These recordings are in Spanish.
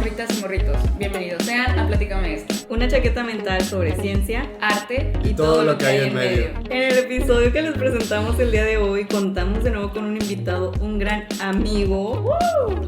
morritas y morritos, bienvenidos sean a Platícame Esto, una chaqueta mental sobre ciencia, arte y todo lo que hay en medio. En el episodio que les presentamos el día de hoy, contamos de nuevo con un invitado, un gran amigo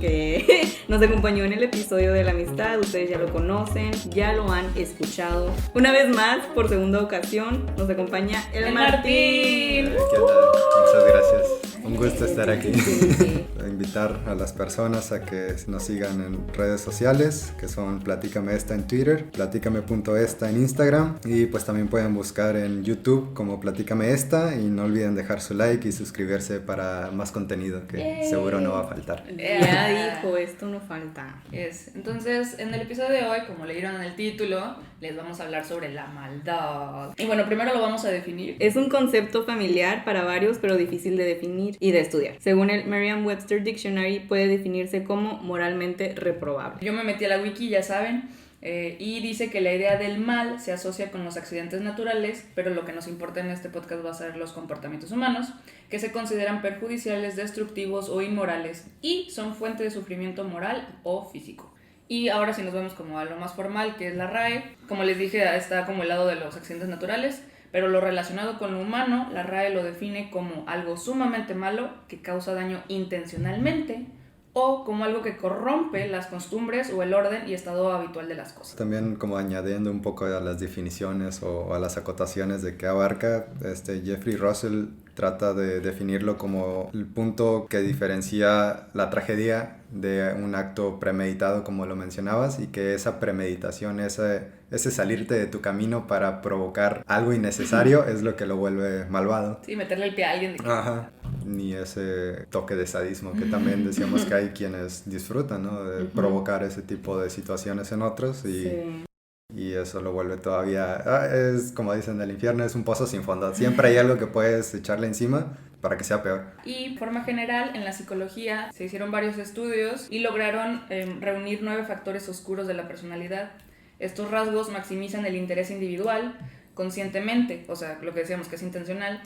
que nos acompañó en el episodio de la amistad. Ustedes ya lo conocen, ya lo han escuchado. Una vez más, por segunda ocasión, nos acompaña el Martín. ¿Qué tal? Muchas gracias. Un gusto estar aquí. Sí. Invitar a las personas a que nos sigan en redes sociales, que son Platícame Esta en Twitter, platícame.esta en Instagram, y pues también pueden buscar en YouTube como Platícame Esta, y no olviden dejar su like y suscribirse para más contenido que seguro no va a faltar. Ya dijo, esto no falta. Entonces, en el episodio de hoy, como leyeron en el título, les vamos a hablar sobre la maldad. Y bueno, primero lo vamos a definir. Es un concepto familiar para varios, pero difícil de definir y de estudiar. Según el Merriam-Webster Dictionary, puede definirse como moralmente reprobable. Yo me metí a la wiki, ya saben, y dice que la idea del mal se asocia con los accidentes naturales, pero lo que nos importa en este podcast va a ser los comportamientos humanos, que se consideran perjudiciales, destructivos o inmorales, y son fuente de sufrimiento moral o físico. Y ahora si nos vemos como a lo más formal, que es la RAE, como les dije, está como el lado de los accidentes naturales, pero lo relacionado con lo humano, la RAE lo define como algo sumamente malo que causa daño intencionalmente o como algo que corrompe las costumbres o el orden y estado habitual de las cosas. También como añadiendo un poco a las definiciones o a las acotaciones de qué abarca, Jeffrey Russell trata de definirlo como el punto que diferencia la tragedia de un acto premeditado, como lo mencionabas, y que esa premeditación, ese salirte de tu camino para provocar algo innecesario es lo que lo vuelve malvado. Sí, meterle el pie a alguien. Ajá. Ni ese toque de sadismo que también decíamos que hay quienes disfrutan, ¿no? De provocar ese tipo de situaciones en otros y eso lo vuelve todavía... es como dicen, el infierno es un pozo sin fondo. Siempre hay algo que puedes echarle encima para que sea peor. Y de forma general, en la psicología se hicieron varios estudios y lograron reunir 9 factores oscuros de la personalidad. Estos rasgos maximizan el interés individual conscientemente, o sea, lo que decíamos que es intencional,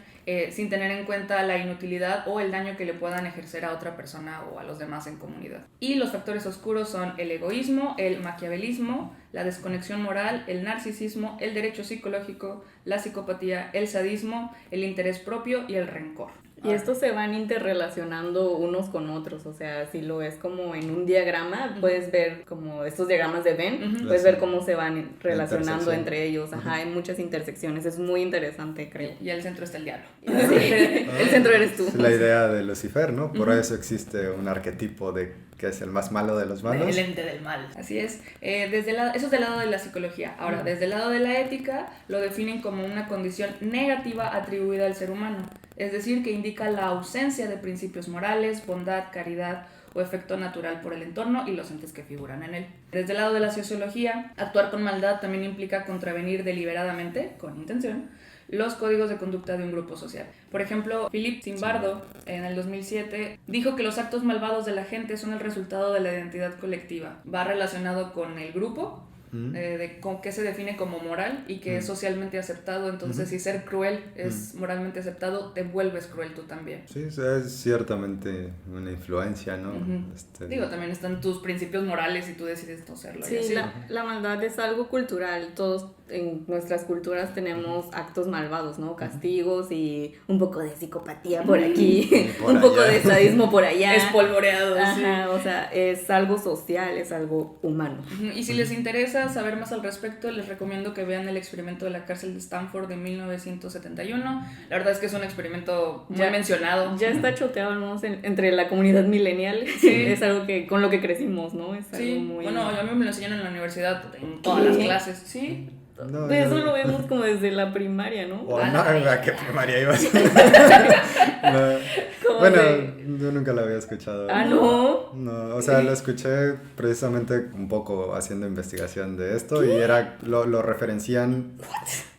sin tener en cuenta la inutilidad o el daño que le puedan ejercer a otra persona o a los demás en comunidad. Y los factores oscuros son el egoísmo, el maquiavelismo, la desconexión moral, el narcisismo, el derecho psicológico, la psicopatía, el sadismo, el interés propio y el rencor. Y estos se van interrelacionando unos con otros, o sea, si lo ves como en un diagrama, puedes ver como estos diagramas de Venn, puedes ver cómo se van relacionando entre ellos, hay muchas intersecciones, es muy interesante, creo. Y al centro está el diablo. Sí, el centro eres tú. Es la idea de Lucifer, ¿no? Por eso existe un arquetipo de que es el más malo de los malos. El ente del mal. Así es. Eso es del lado de la psicología. Ahora, desde el lado de la ética, lo definen como una condición negativa atribuida al ser humano. Es decir, que indica la ausencia de principios morales, bondad, caridad o efecto natural por el entorno y los entes que figuran en él. Desde el lado de la sociología, actuar con maldad también implica contravenir deliberadamente, con intención, los códigos de conducta de un grupo social. Por ejemplo, Philip Zimbardo, en el 2007, dijo que los actos malvados de la gente son el resultado de la identidad colectiva. Va relacionado con el grupo, con qué se define como moral y que es socialmente aceptado. Entonces, si ser cruel es moralmente aceptado, te vuelves cruel tú también. Sí, es ciertamente una influencia, ¿no? Digo, también están tus principios morales y tú decides no serlo. Sí, la maldad es algo cultural. Todos en nuestras culturas tenemos actos malvados, ¿no? Castigos y un poco de psicopatía por aquí, un poco de sadismo por allá. Espolvoreado. Sí. O sea, es algo social, es algo humano. Y si les interesa saber más al respecto, les recomiendo que vean el experimento de la cárcel de Stanford de 1971. La verdad es que es un experimento muy mencionado. Ya está choteado, ¿no? Entre la comunidad millennial. Sí. Es algo que con lo que crecimos, ¿no? Es algo muy... Bueno, a mí me lo enseñan en la universidad, en todas las clases. Sí. No, eso lo vemos como desde la primaria, ¿no? ¿A qué primaria ibas? Bueno, yo nunca lo había escuchado. ¿No? No, o sea, lo escuché precisamente un poco haciendo investigación de esto. ¿Qué? Y lo referencian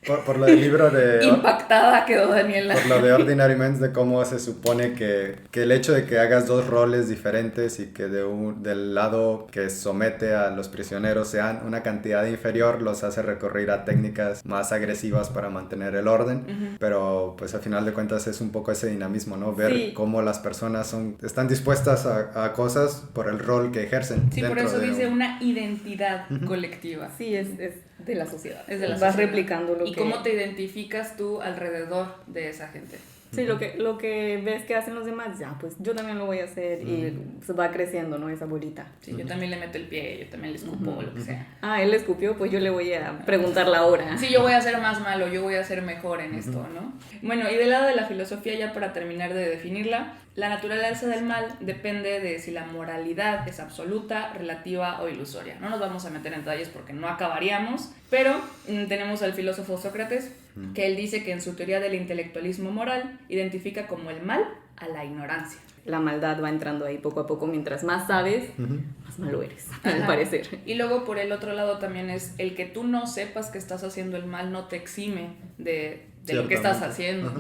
Por lo del libro de... Impactada quedó Daniela. Por lo de Ordinary Men, de cómo se supone que el hecho de que hagas dos roles diferentes y que del lado que somete a los prisioneros sean una cantidad inferior, los hace recurrir a técnicas más agresivas para mantener el orden, pero pues al final de cuentas es un poco ese dinamismo, ¿no? Ver cómo las personas están dispuestas a cosas por el rol que ejercen. Sí, por eso dice una identidad colectiva. Sí, es de la sociedad. Es de la Vas sociedad. replicando lo ¿Y cómo te identificas tú alrededor de esa gente? Sí, lo que ves que hacen los demás, ya, pues yo también lo voy a hacer y se va creciendo, ¿no? Esa bolita. Sí, yo también le meto el pie, yo también le escupo, lo que sea. Ah, él le escupió, pues yo le voy a preguntar la hora. Sí, yo voy a ser más malo, yo voy a ser mejor en esto, ¿no? Bueno, y del lado de la filosofía, ya para terminar de definirla, la naturaleza del mal depende de si la moralidad es absoluta, relativa o ilusoria. No nos vamos a meter en detalles porque no acabaríamos, pero tenemos al filósofo Sócrates, que él dice que en su teoría del intelectualismo moral identifica como el mal a la ignorancia. La maldad va entrando ahí poco a poco, mientras más sabes, más malo eres, al parecer. Y luego por el otro lado también es el que tú no sepas que estás haciendo el mal no te exime de lo que estás haciendo.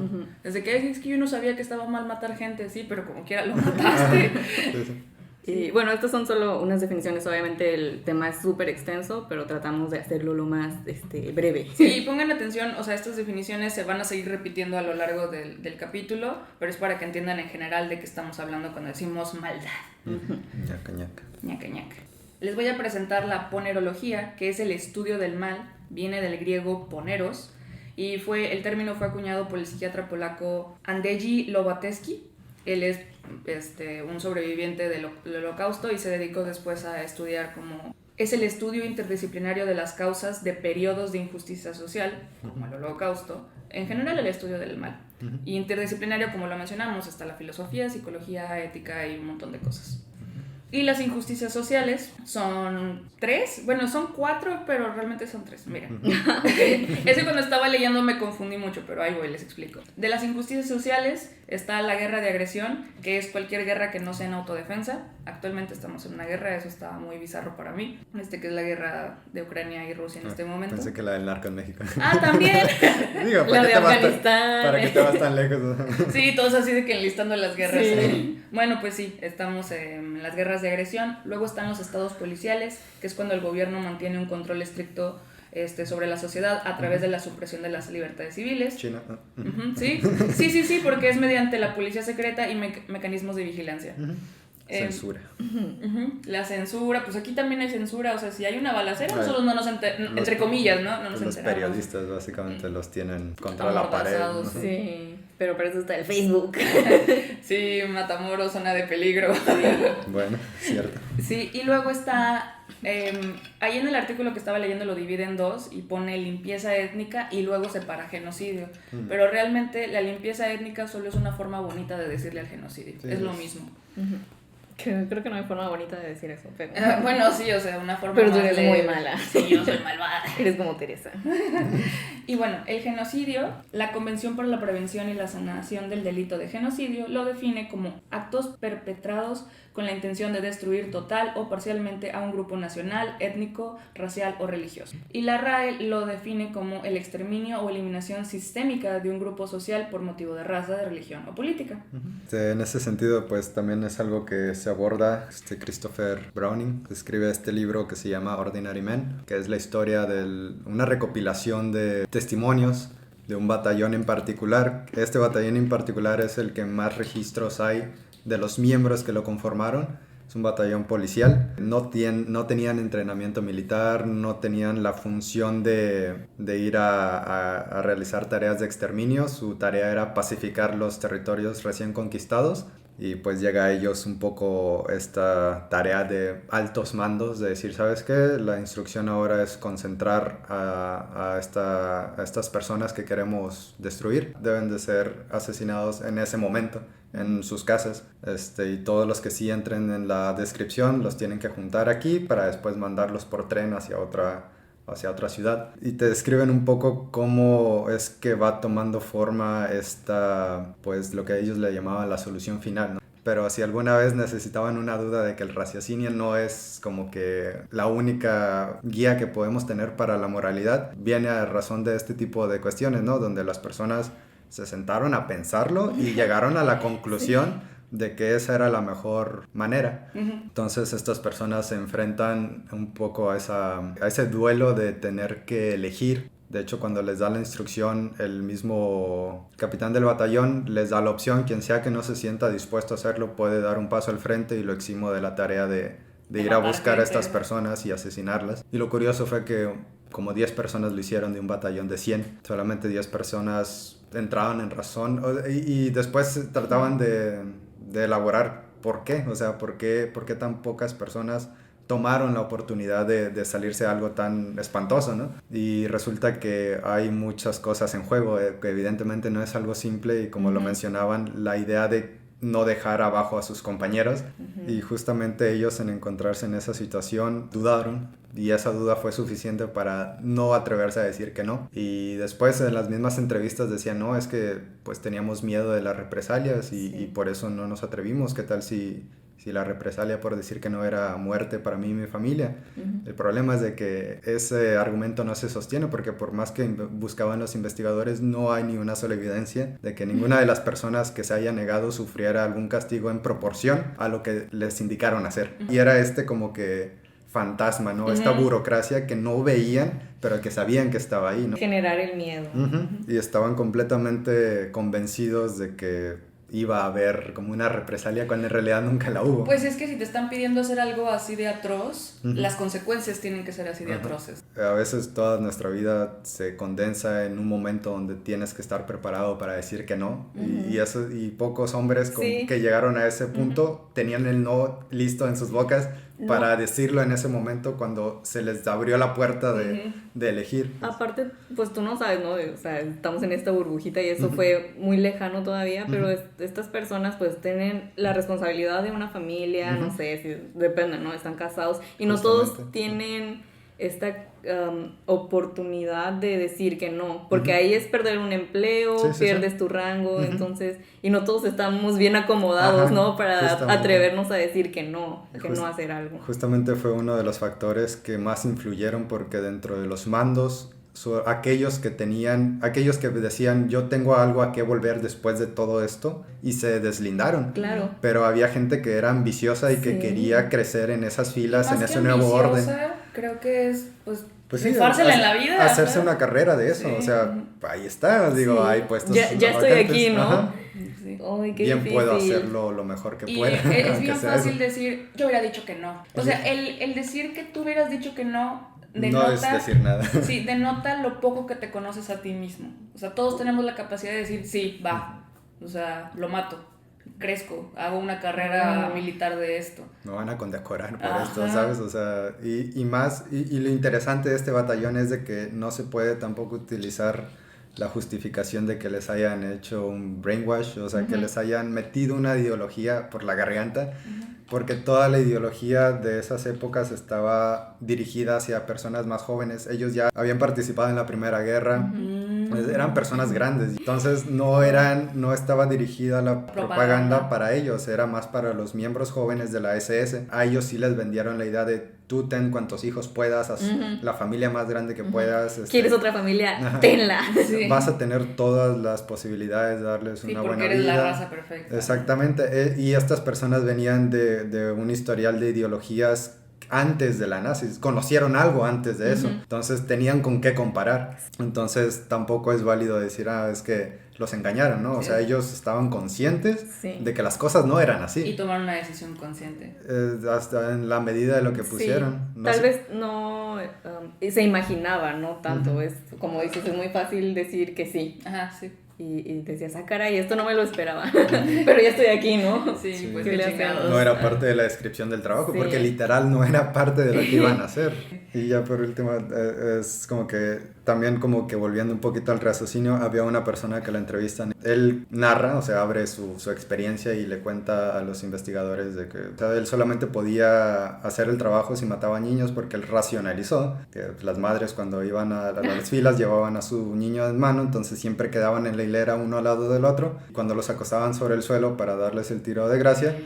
Desde que es que yo no sabía que estaba mal matar gente, sí, pero como quiera lo mataste. Y bueno, estas son solo unas definiciones, obviamente el tema es súper extenso, pero tratamos de hacerlo lo más breve. Sí, pongan atención, o sea, estas definiciones se van a seguir repitiendo a lo largo del capítulo, pero es para que entiendan en general de qué estamos hablando cuando decimos maldad. Ñaca, ñaca. Ñaca, ñaca. Les voy a presentar la ponerología, que es el estudio del mal, viene del griego poneros, y el término fue acuñado por el psiquiatra polaco Andrzej Lobatewski. Él es un sobreviviente del Holocausto y se dedicó después a estudiar es el estudio interdisciplinario de las causas de periodos de injusticia social, como el Holocausto, en general el estudio del mal. Y interdisciplinario, como lo mencionamos, está la filosofía, psicología, ética y un montón de cosas. Y las injusticias sociales son 3, bueno, son 4, pero realmente son 3, miren. Ese cuando estaba leyendo me confundí mucho, pero ahí voy, les explico. De las injusticias sociales está la guerra de agresión, que es cualquier guerra que no sea en autodefensa. Actualmente estamos en una guerra, eso está muy bizarro para mí, que es la guerra de Ucrania y Rusia en este momento. Pensé que la del narco en México. Ah, también. Digo, La de Afganistán. ¿Para qué te vas tan lejos? Sí, todos así de que enlistando las guerras. Sí. Bueno, pues sí, estamos en las guerras de agresión. Luego están los estados policiales, que es cuando el gobierno mantiene un control estricto sobre la sociedad a través de la supresión de las libertades civiles. China. Sí, porque es mediante la policía secreta y mecanismos de vigilancia. Censura. La censura, pues aquí también hay censura, o sea, si hay una balacera, nosotros no nos entre comillas, ¿no? No nos los enteramos. periodistas básicamente los tienen contra la pared. Amordazados, ¿no? Sí, pero para eso está el Facebook. Sí, Matamoros, zona de peligro. Bueno, cierto. Sí, y luego está, ahí en el artículo que estaba leyendo lo divide en 2 y pone limpieza étnica y luego separa genocidio. Pero realmente la limpieza étnica solo es una forma bonita de decirle al genocidio, Sí, es lo mismo. Creo que no hay forma bonita de decir eso, pero... Bueno, sí, o sea, una forma Pero tú más eres muy mala. Sí, yo soy malvada. Eres como Teresa. Y bueno, el genocidio, la Convención para la Prevención y la Sanación del Delito de Genocidio lo define como actos perpetrados con la intención de destruir total o parcialmente a un grupo nacional, étnico, racial o religioso. Y la RAE lo define como el exterminio o eliminación sistémica de un grupo social por motivo de raza, de religión o política. En ese sentido, pues también es algo que se aborda Christopher Browning. Escribe este libro que se llama Ordinary Men, que es la historia de una recopilación de testimonios de un batallón en particular. Este batallón en particular es el que más registros hay de los miembros que lo conformaron. Es un batallón policial. No tenían entrenamiento militar, no tenían la función de ir a realizar tareas de exterminio. Su tarea era pacificar los territorios recién conquistados. Y pues llega a ellos un poco esta tarea de altos mandos, de decir, ¿sabes qué? La instrucción ahora es concentrar a estas personas que queremos destruir. Deben de ser asesinados en ese momento, en sus casas. Y todos los que sí entren en la descripción los tienen que juntar aquí para después mandarlos por tren hacia otra ciudad. Y te describen un poco cómo es que va tomando forma pues lo que ellos le llamaban la solución final, ¿no? pero si alguna vez necesitaban una duda de que el raciocinio no es como que la única guía que podemos tener para la moralidad, viene a razón de este tipo de cuestiones, ¿no? Donde las personas se sentaron a pensarlo y llegaron a la conclusión de que esa era la mejor manera. Entonces estas personas se enfrentan un poco a ese duelo de tener que elegir. De hecho, cuando les da la instrucción, el mismo capitán del batallón les da la opción: quien sea que no se sienta dispuesto a hacerlo puede dar un paso al frente, y lo eximo de la tarea de ir a buscar a estas personas y asesinarlas. Y lo curioso fue que como 10 personas lo hicieron de un batallón de 100. Solamente 10 personas entraban en razón, y después trataban de elaborar por qué, o sea, por qué tan pocas personas tomaron la oportunidad de salirse a algo tan espantoso, ¿no? Y resulta que hay muchas cosas en juego, que evidentemente no es algo simple, y como lo mencionaban, la idea de no dejar abajo a sus compañeros, y justamente ellos, en encontrarse en esa situación, dudaron, y esa duda fue suficiente para no atreverse a decir que no. Y después en las mismas entrevistas decían: no, es que pues teníamos miedo de las represalias y por eso no nos atrevimos. ¿Qué tal si la represalia por decir que no era muerte para mí y mi familia? El problema es de que ese argumento no se sostiene, porque por más que buscaban los investigadores, no hay ni una sola evidencia de que ninguna de las personas que se haya negado sufriera algún castigo en proporción a lo que les indicaron hacer. Y era como que fantasma, ¿no? Esta burocracia que no veían, pero que sabían que estaba ahí, ¿no? Generar el miedo. Y estaban completamente convencidos de que iba a haber como una represalia, cuando en realidad nunca la hubo. Pues es que si te están pidiendo hacer algo así de atroz, las consecuencias tienen que ser así de atroces. A veces toda nuestra vida se condensa en un momento donde tienes que estar preparado para decir que no, y pocos hombres que llegaron a ese punto tenían el no listo en sus bocas para decirlo en ese momento, cuando se les abrió la puerta de elegir. Aparte, pues tú no sabes, ¿no? O sea, estamos en esta burbujita y eso fue muy lejano todavía, pero estas personas pues tienen la responsabilidad de una familia, no sé, si depende, ¿no? Están casados y no todos tienen esta oportunidad de decir que no, porque ahí es perder un empleo, pierdes tu rango, entonces, y no todos estamos bien acomodados, ¿no? Para atrevernos a decir que no hacer algo. Justamente fue uno de los factores que más influyeron, porque dentro de los mandos, aquellos que decían: yo tengo algo a qué volver después de todo esto, y se deslindaron. Claro. Pero había gente que era ambiciosa y que quería crecer en esas filas, en ese nuevo orden. Creo que es pues rifársela en la vida. Hacerse una carrera de eso, o sea, ahí está, digo, hay puestos. Ya estoy aquí, ¿no? Ay, qué bien difícil. Puedo hacerlo lo mejor que pueda. Es bien fácil decir: yo hubiera dicho que no. O sea, el decir que tú hubieras dicho que no denota, no es decir nada. Sí, denota lo poco que te conoces a ti mismo. O sea, todos tenemos la capacidad de decir: sí, va, o sea, lo mato, crezco, hago una carrera militar de esto. Me van a condecorar por esto, ¿sabes? O sea, y lo interesante de este batallón es de que no se puede tampoco utilizar la justificación de que les hayan hecho un brainwash, o sea, que les hayan metido una ideología por la garganta, porque toda la ideología de esas épocas estaba dirigida hacia personas más jóvenes. Ellos ya habían participado en la Primera Guerra, eran personas grandes, entonces no estaba dirigida la propaganda para ellos, era más para los miembros jóvenes de la SS. A ellos sí les vendieron la idea de: tú ten cuantos hijos puedas, haz la familia más grande que puedas. ¿Quieres otra familia? Tenla. Sí. Vas a tener todas las posibilidades de darles una buena vida. Sí, porque eres la raza perfecta. Exactamente, y estas personas venían de un historial de ideologías antes de la nazis, conocieron algo antes de eso, entonces tenían con qué comparar. Entonces tampoco es válido decir: es que los engañaron, ¿no? O sea, ellos estaban conscientes de que las cosas no eran así. Y tomaron una decisión consciente. Hasta en la medida de lo que pusieron. Tal vez no se imaginaba, ¿no? Tanto, es como dices, es muy fácil decir que sí. Ajá, sí. Y decías: caray, esto no me lo esperaba. Pero ya estoy aquí, ¿no? Sí, pues qué chingados. No era parte de la descripción del trabajo, porque literal no era parte de lo que iban a hacer. Y ya por último, es como que también, como que volviendo un poquito al raciocinio, había una persona que la entrevistan. Él narra, o sea, abre su experiencia y le cuenta a los investigadores de que, o sea, él solamente podía hacer el trabajo si mataba niños, porque él racionalizó que las madres, cuando iban a las filas, llevaban a su niño en mano, entonces siempre quedaban en la hilera uno al lado del otro. Cuando los acostaban sobre el suelo para darles el tiro de gracia,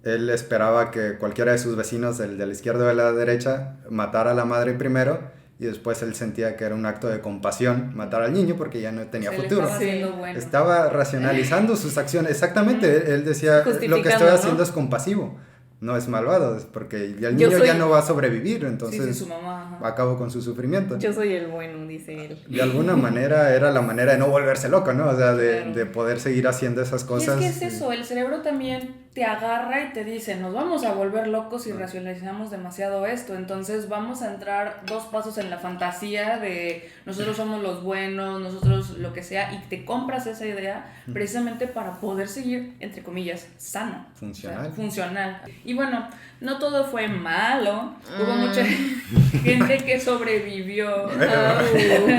él esperaba que cualquiera de sus vecinos, el de la izquierda o de la derecha, matara a la madre primero, y después él sentía que era un acto de compasión matar al niño porque ya no tenía futuro. Estaba haciendo bueno. Estaba racionalizando sus acciones. Exactamente, él decía, lo que estoy haciendo, ¿no?, es compasivo, no es malvado, es porque el niño ya no va a sobrevivir, entonces su mamá, acabo con su sufrimiento. Yo soy el bueno, dice él. De alguna manera era la manera de no volverse loco, ¿no? O sea, de poder seguir haciendo esas cosas. Y es que es eso, el cerebro también te agarra y te dice, nos vamos a volver locos si racionalizamos demasiado esto, entonces vamos a entrar 2 pasos en la fantasía de nosotros somos los buenos, nosotros lo que sea, y te compras esa idea precisamente para poder seguir, entre comillas, sano. Funcional. O sea, funcional. Y bueno, no todo fue malo, hubo mucha gente que sobrevivió.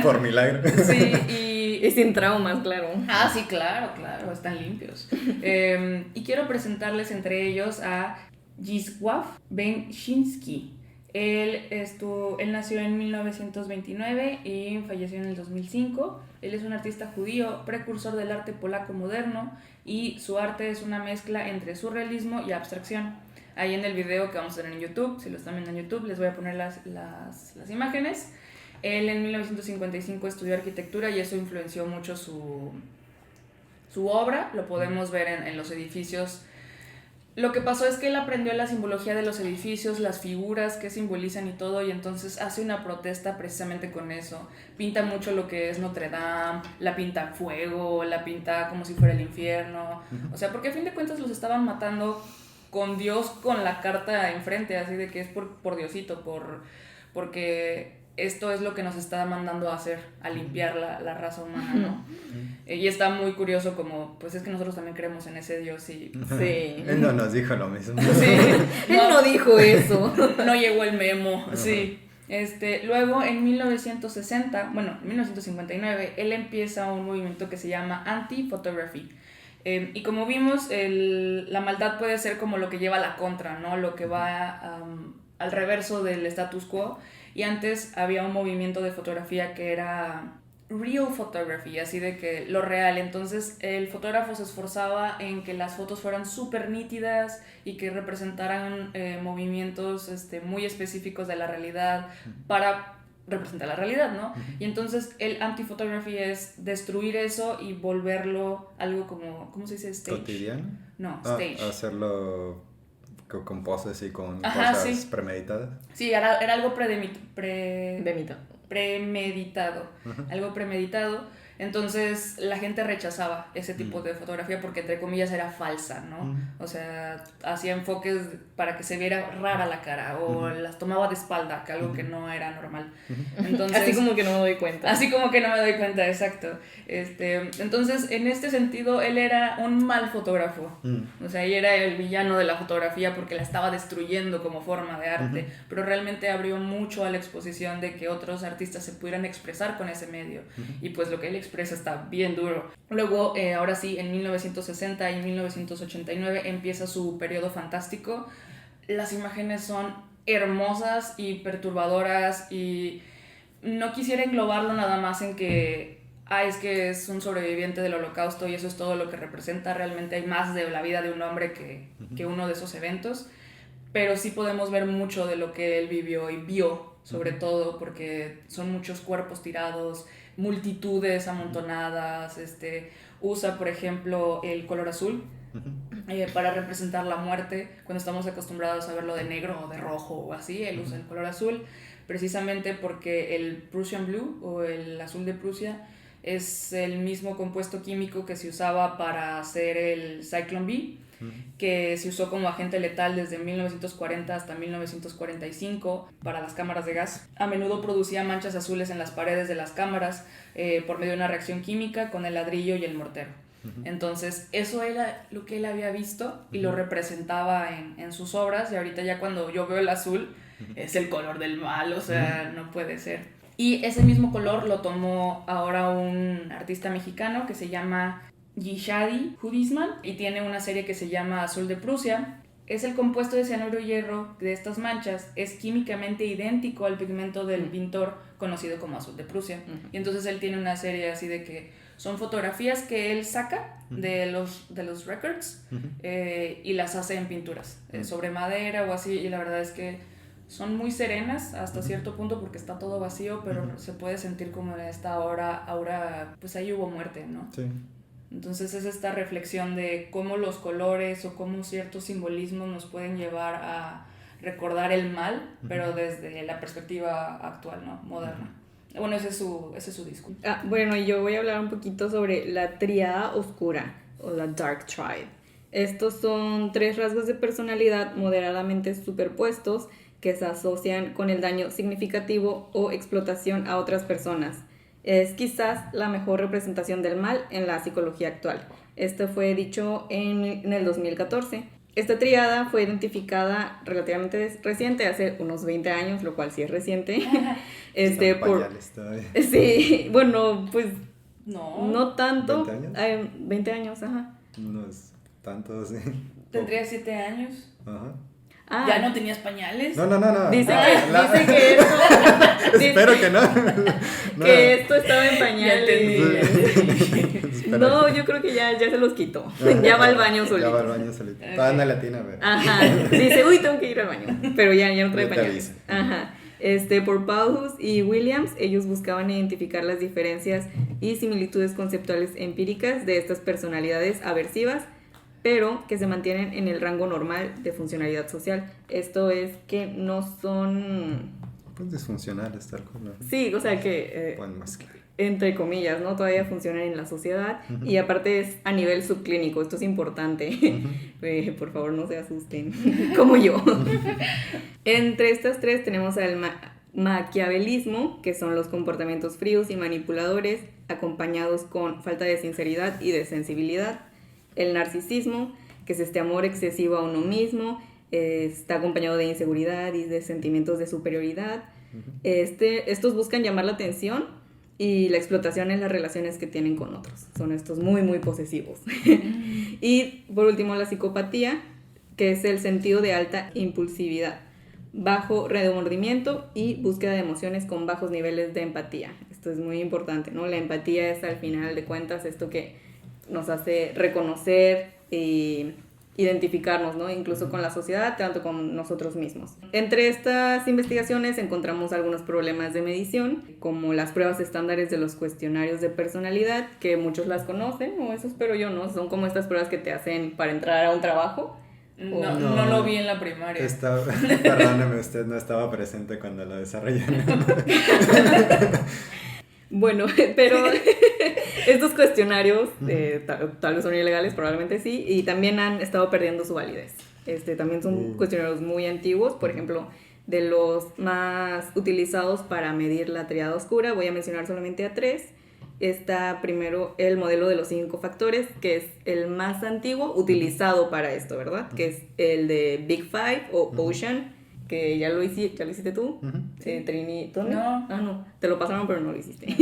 Por milagro. Sí, y sin traumas, claro. Ah, sí, claro, están limpios. Y quiero presentarles entre ellos a Zdzisław Beksiński. Él nació en 1929 y falleció en el 2005. Él es un artista judío, precursor del arte polaco moderno, y su arte es una mezcla entre surrealismo y abstracción. Ahí en el video que vamos a ver en YouTube, si lo están viendo en YouTube, les voy a poner las imágenes. Él en 1955 estudió arquitectura y eso influenció mucho su obra. Lo podemos ver en los edificios. Lo que pasó es que él aprendió la simbología de los edificios, las figuras que simbolizan y todo, y entonces hace una protesta precisamente con eso. Pinta mucho lo que es Notre Dame, la pinta en fuego, la pinta como si fuera el infierno. O sea, porque a fin de cuentas los estaban matando con Dios, con la carta enfrente, así de que es por Diosito, porque esto es lo que nos está mandando a hacer, a limpiar la raza humana, ¿no? Y está muy curioso como, pues es que nosotros también creemos en ese Dios y... Sí. Él no nos dijo lo mismo. Sí. Él no dijo eso. No llegó el memo, sí. Luego en 1959, él empieza un movimiento que se llama Anti-Photography. Y como vimos, la maldad puede ser como lo que lleva a la contra, ¿no? Lo que va al reverso del status quo. Y antes había un movimiento de fotografía que era real photography, así de que lo real. Entonces el fotógrafo se esforzaba en que las fotos fueran súper nítidas y que representaran movimientos muy específicos de la realidad para representar la realidad, ¿no? Y entonces el anti-photography es destruir eso y volverlo algo como, ¿cómo se dice? Stage. ¿Cotidiano? No, stage. Hacerlo con poses y con Ajá, cosas sí. premeditadas. Sí, era algo premeditado, algo premeditado. Entonces la gente rechazaba ese tipo de fotografía porque entre comillas era falsa, ¿no? O sea, hacía enfoques para que se viera rara la cara o las tomaba de espalda, que algo que no era normal. Entonces, así como que no me doy cuenta. Así como que no me doy cuenta, exacto. Entonces, en este sentido, él era un mal fotógrafo. O sea, él era el villano de la fotografía porque la estaba destruyendo como forma de arte, pero realmente abrió mucho a la exposición de que otros artistas se pudieran expresar con ese medio. Y pues lo que él expresa está bien duro. Luego, ahora sí, en 1960 y 1989 empieza su periodo fantástico. Las imágenes son hermosas y perturbadoras y no quisiera englobarlo nada más en que es que es un sobreviviente del Holocausto y eso es todo lo que representa. Realmente hay más de la vida de un hombre que uno de esos eventos, pero sí podemos ver mucho de lo que él vivió y vio, sobre todo porque son muchos cuerpos tirados, multitudes amontonadas. Usa, por ejemplo, el color azul para representar la muerte. Cuando estamos acostumbrados a verlo de negro o de rojo o así, él usa el color azul precisamente porque el Prussian Blue o el azul de Prusia es el mismo compuesto químico que se usaba para hacer el Zyklon B, que se usó como agente letal desde 1940 hasta 1945 para las cámaras de gas. A menudo producía manchas azules en las paredes de las cámaras por medio de una reacción química con el ladrillo y el mortero. Entonces eso era lo que él había visto y lo representaba en sus obras, y ahorita ya cuando yo veo el azul es el color del mal, o sea, no puede ser. Y ese mismo color lo tomó ahora un artista mexicano que se llama Yishadi Hudisman y tiene una serie que se llama Azul de Prusia. Es el compuesto de cianuro y hierro de estas manchas, es químicamente idéntico al pigmento del pintor conocido como azul de Prusia. Y entonces él tiene una serie así de que Son fotografías que él saca de los records y las hace en pinturas, sobre madera o así, y la verdad es que son muy serenas hasta cierto punto porque está todo vacío, pero se puede sentir como en esta aura, pues ahí hubo muerte, ¿no? Sí. Entonces es esta reflexión de cómo los colores o cómo ciertos simbolismos nos pueden llevar a recordar el mal, pero desde la perspectiva actual, ¿no? Moderna. Bueno, ese es su disco. Bueno, yo voy a hablar un poquito sobre la tríada oscura o la Dark Triad. Estos son 3 rasgos de personalidad moderadamente superpuestos que se asocian con el daño significativo o explotación a otras personas. Es quizás la mejor representación del mal en la psicología actual. Esto fue dicho en el 2014. Esta tríada fue identificada relativamente reciente, hace unos 20 años, lo cual sí es reciente. Sí, bueno, pues no tanto. 20 años. 20 años, ajá. No es tanto, sí. Tendría 7 años. Ajá. ¿Ya no tenías pañales? No. Dice que esto... Espero que no. Que esto estaba en pañales. Sí. No, yo creo que ya se los quitó. Ya va al baño solito. Ya va al baño solito. Está en la latina, a ver. Ajá. Dice, uy, tengo que ir al baño. Pero ya no trae Ya te pañales. Ajá. Por Paulus y Williams, ellos buscaban identificar las diferencias y similitudes conceptuales empíricas de estas personalidades aversivas, pero que se mantienen en el rango normal de funcionalidad social. Esto es que no son... Pues disfuncionales, tal cual. Sí, o sea que... Pueden mezclar. Entre comillas, ¿no? Todavía funcionan en la sociedad y aparte es a nivel subclínico, esto es importante. Por favor, no se asusten, como yo. Entre estas 3 tenemos al maquiavelismo, que son los comportamientos fríos y manipuladores, acompañados con falta de sinceridad y de sensibilidad. El narcisismo, que es este amor excesivo a uno mismo, está acompañado de inseguridad y de sentimientos de superioridad. Estos buscan llamar la atención y la explotación en las relaciones que tienen con otros. Son estos muy, muy posesivos. Y por último, la psicopatía, que es el sentido de alta impulsividad, bajo remordimiento y búsqueda de emociones con bajos niveles de empatía. Esto es muy importante, ¿no? La empatía es, al final de cuentas, esto que nos hace reconocer y identificarnos, ¿no? Incluso con la sociedad, tanto con nosotros mismos. Entre estas investigaciones encontramos algunos problemas de medición, como las pruebas estándares de los cuestionarios de personalidad, que muchos las conocen, o eso espero yo, ¿no? Son como estas pruebas que te hacen para entrar a un trabajo. No lo vi en la primaria. Perdóneme, usted no estaba presente cuando lo desarrollaron. Bueno, pero estos cuestionarios tal vez son ilegales, probablemente sí, y también han estado perdiendo su validez. También son cuestionarios muy antiguos, por ejemplo, de los más utilizados para medir la tríada oscura, voy a mencionar solamente a 3. Está primero el modelo de los 5 factores, que es el más antiguo utilizado para esto, ¿verdad? Que es el de Big Five o Ocean, que ya lo hiciste tú, Trini, ¿tú no? No, te lo pasaron pero no lo hiciste.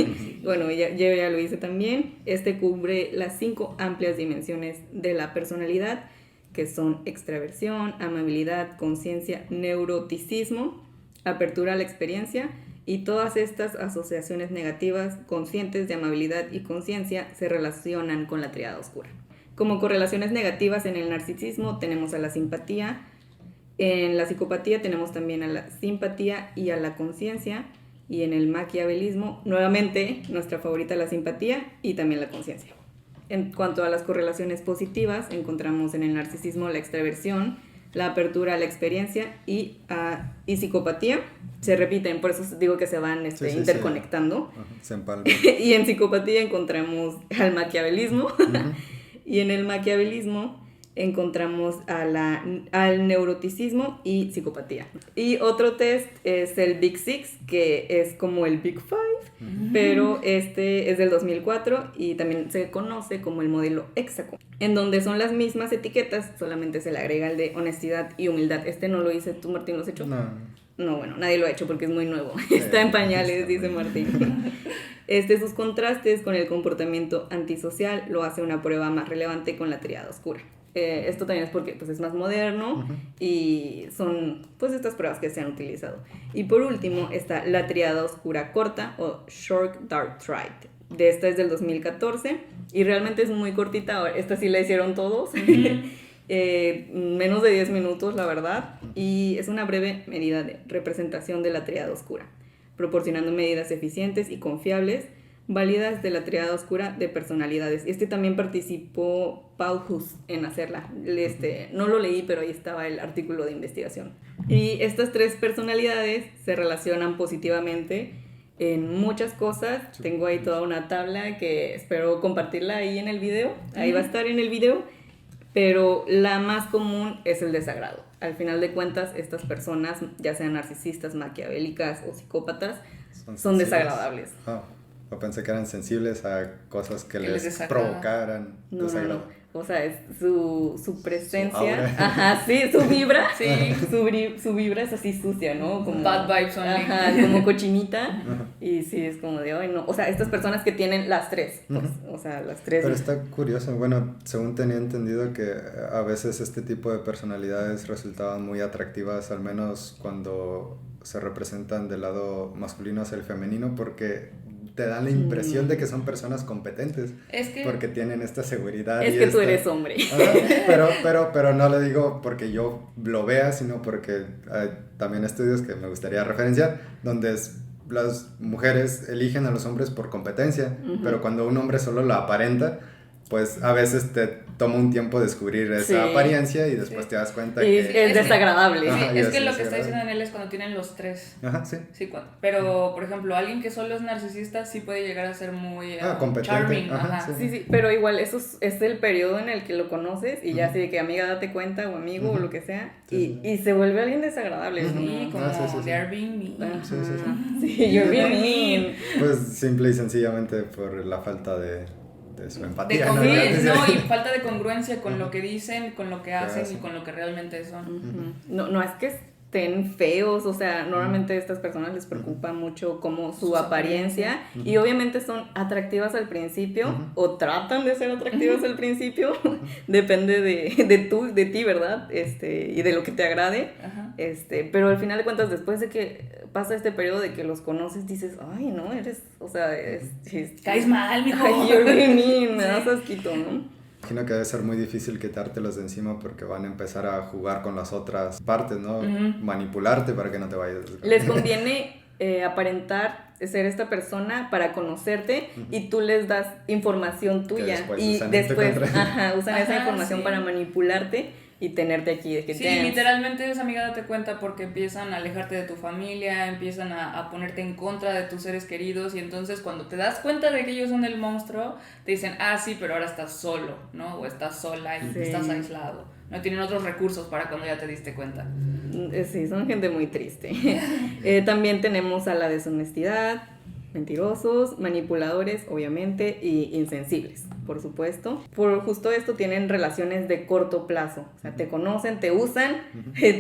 Bueno, yo ya lo hice también. Cubre las 5 amplias dimensiones de la personalidad, que son extraversión, amabilidad, conciencia, neuroticismo, apertura a la experiencia, y todas estas asociaciones negativas conscientes de amabilidad y conciencia se relacionan con la tríada oscura. Como correlaciones negativas en el narcisismo tenemos a la simpatía. En la psicopatía tenemos también a la simpatía y a la conciencia, y en el maquiavelismo, nuevamente, nuestra favorita, la simpatía y también la conciencia. En cuanto a las correlaciones positivas, encontramos en el narcisismo la extraversión, la apertura a la experiencia y psicopatía. Se repiten, por eso digo que se van interconectando. Sí. Se empalman. Y en psicopatía encontramos al maquiavelismo, y en el maquiavelismo encontramos al neuroticismo y psicopatía. Y otro test es el Big Six, que es como el Big Five, pero este es del 2004 y también se conoce como el modelo Hexagon, en donde son las mismas etiquetas, solamente se le agrega el de honestidad y humildad. ¿No lo hice tú, Martín? ¿Lo has hecho? No, bueno, nadie lo ha hecho porque es muy nuevo. Está en pañales, dice Martín. Sus contrastes con el comportamiento antisocial lo hace una prueba más relevante con la tríada oscura. Esto también es porque pues, es más moderno y son pues estas pruebas que se han utilizado. Y por último está la tríada oscura corta o Short Dark Triad. De esta es del 2014 y realmente es muy cortita. Esta sí la hicieron todos. Menos de 10 minutos, la verdad. Y es una breve medida de representación de la tríada oscura, proporcionando medidas eficientes y confiables, válidas de la tríada oscura de personalidades. También participó Paul Hus en hacerla. No lo leí, pero ahí estaba el artículo de investigación. Y estas 3 personalidades se relacionan positivamente en muchas cosas. Tengo ahí toda una tabla que espero compartirla ahí en el video. Ahí va a estar en el video. Pero la más común es el desagrado. Al final de cuentas, estas personas, ya sean narcisistas, maquiavélicas o psicópatas, son desagradables. O pensé que eran sensibles a cosas que les provocaran desagrado. No. O sea, es su presencia. Su ajá, sí, su vibra. Sí. Su vibra es así sucia, ¿no? Como, bad vibes only. Ajá, como cochinita. Y sí, es como de, ay, no. O sea, estas personas que tienen las 3. Pues, o sea, las 3. Pero está curioso. Bueno, según tenía entendido que a veces este tipo de personalidades resultaban muy atractivas, al menos cuando se representan del lado masculino hacia el femenino, porque te dan la impresión de que son personas competentes, porque tienen esta seguridad. Es que tú eres hombre. Pero no lo digo porque yo lo vea, sino porque hay también estudios que me gustaría referenciar, donde las mujeres eligen a los hombres por competencia, pero cuando un hombre solo lo aparenta, pues a veces te toma un tiempo descubrir esa apariencia y después te das cuenta que es desagradable. Sí, es que lo que está diciendo en él es cuando tienen los 3. Ajá, sí. Sí, pero por ejemplo, alguien que solo es narcisista sí puede llegar a ser muy competente. Charming. Ajá. Sí, pero igual eso es el periodo en el que lo conoces y ya así de que amiga date cuenta o amigo o lo que sea y se vuelve alguien desagradable. Sí, como they are being mean. Sí, you're being mean. Pues simple y sencillamente por la falta de su empatía. Y falta de congruencia con lo que dicen, con lo que hacen y con lo que realmente son. No es que estén feos, o sea, normalmente a estas personas les preocupa mucho como su apariencia y obviamente son atractivas al principio o tratan de ser atractivas al principio, depende de ti, ¿verdad? Y de lo que te agrade. Pero al final de cuentas, después de que pasa este periodo de que los conoces, dices, ay, no, o sea, caes mal, mijo. Ay, you're really mean, me das asquito, ¿no? Imagino que debe ser muy difícil quitártelos de encima porque van a empezar a jugar con las otras partes, ¿no? Manipularte para que no te vayas. Les conviene aparentar ser esta persona para conocerte y tú les das información tuya y después usan esa información para manipularte y tenerte aquí. Literalmente es amiga, date cuenta, porque empiezan a alejarte de tu familia, empiezan a ponerte en contra de tus seres queridos y entonces cuando te das cuenta de que ellos son el monstruo, te dicen, sí, pero ahora estás solo, ¿no? O estás sola y estás aislado. No tienen otros recursos para cuando ya te diste cuenta. Sí, son gente muy triste. También tenemos a la deshonestidad, mentirosos, manipuladores, obviamente, y insensibles, por supuesto. Por justo esto tienen relaciones de corto plazo. O sea, te conocen, te usan,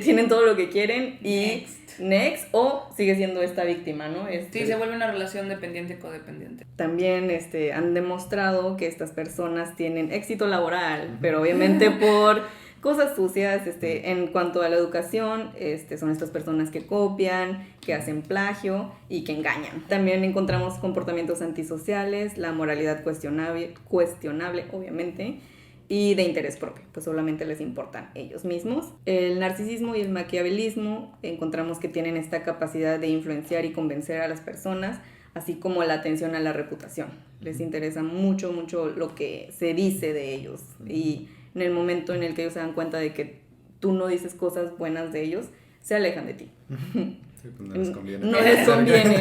tienen todo lo que quieren y next o sigue siendo esta víctima, ¿no? Sí, se vuelve una relación dependiente-codependiente. También han demostrado que estas personas tienen éxito laboral, pero obviamente por cosas sucias. En cuanto a la educación, son estas personas que copian, que hacen plagio y que engañan. También encontramos comportamientos antisociales, la moralidad cuestionable, obviamente, y de interés propio, pues solamente les importan ellos mismos. El narcisismo y el maquiavelismo encontramos que tienen esta capacidad de influenciar y convencer a las personas, así como la atención a la reputación. Les interesa mucho lo que se dice de ellos y en el momento en el que ellos se dan cuenta de que tú no dices cosas buenas de ellos, se alejan de ti. Sí, pues no les conviene. No les conviene,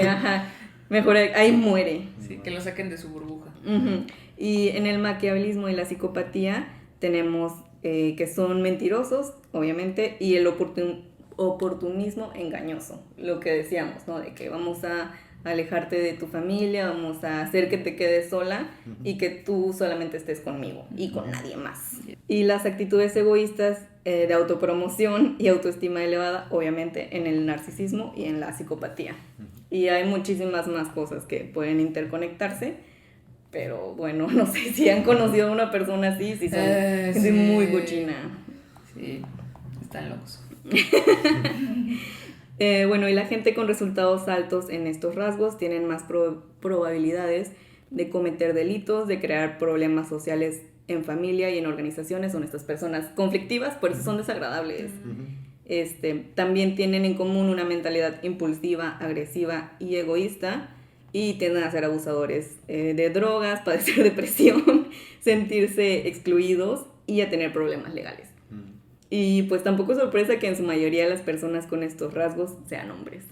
Mejor ahí muere. Sí, que lo saquen de su burbuja. Y en el maquiavelismo y la psicopatía tenemos que son mentirosos, obviamente, y el oportunismo engañoso. Lo que decíamos, ¿no? De que vamos a alejarte de tu familia, vamos a hacer que te quedes sola y que tú solamente estés conmigo y con nadie más. Y las actitudes egoístas de autopromoción y autoestima elevada, obviamente, en el narcisismo y en la psicopatía. Y hay muchísimas más cosas que pueden interconectarse, pero bueno, no sé si han conocido a una persona así, si son gente muy cochina. Sí, están locos. Y la gente con resultados altos en estos rasgos tienen más probabilidades de cometer delitos, de crear problemas sociales en familia y en organizaciones. Son estas personas conflictivas, por eso son desagradables. También tienen en común una mentalidad impulsiva, agresiva y egoísta, y tienden a ser abusadores de drogas, padecer depresión, sentirse excluidos y a tener problemas legales. Y pues tampoco es sorpresa que en su mayoría las personas con estos rasgos sean hombres.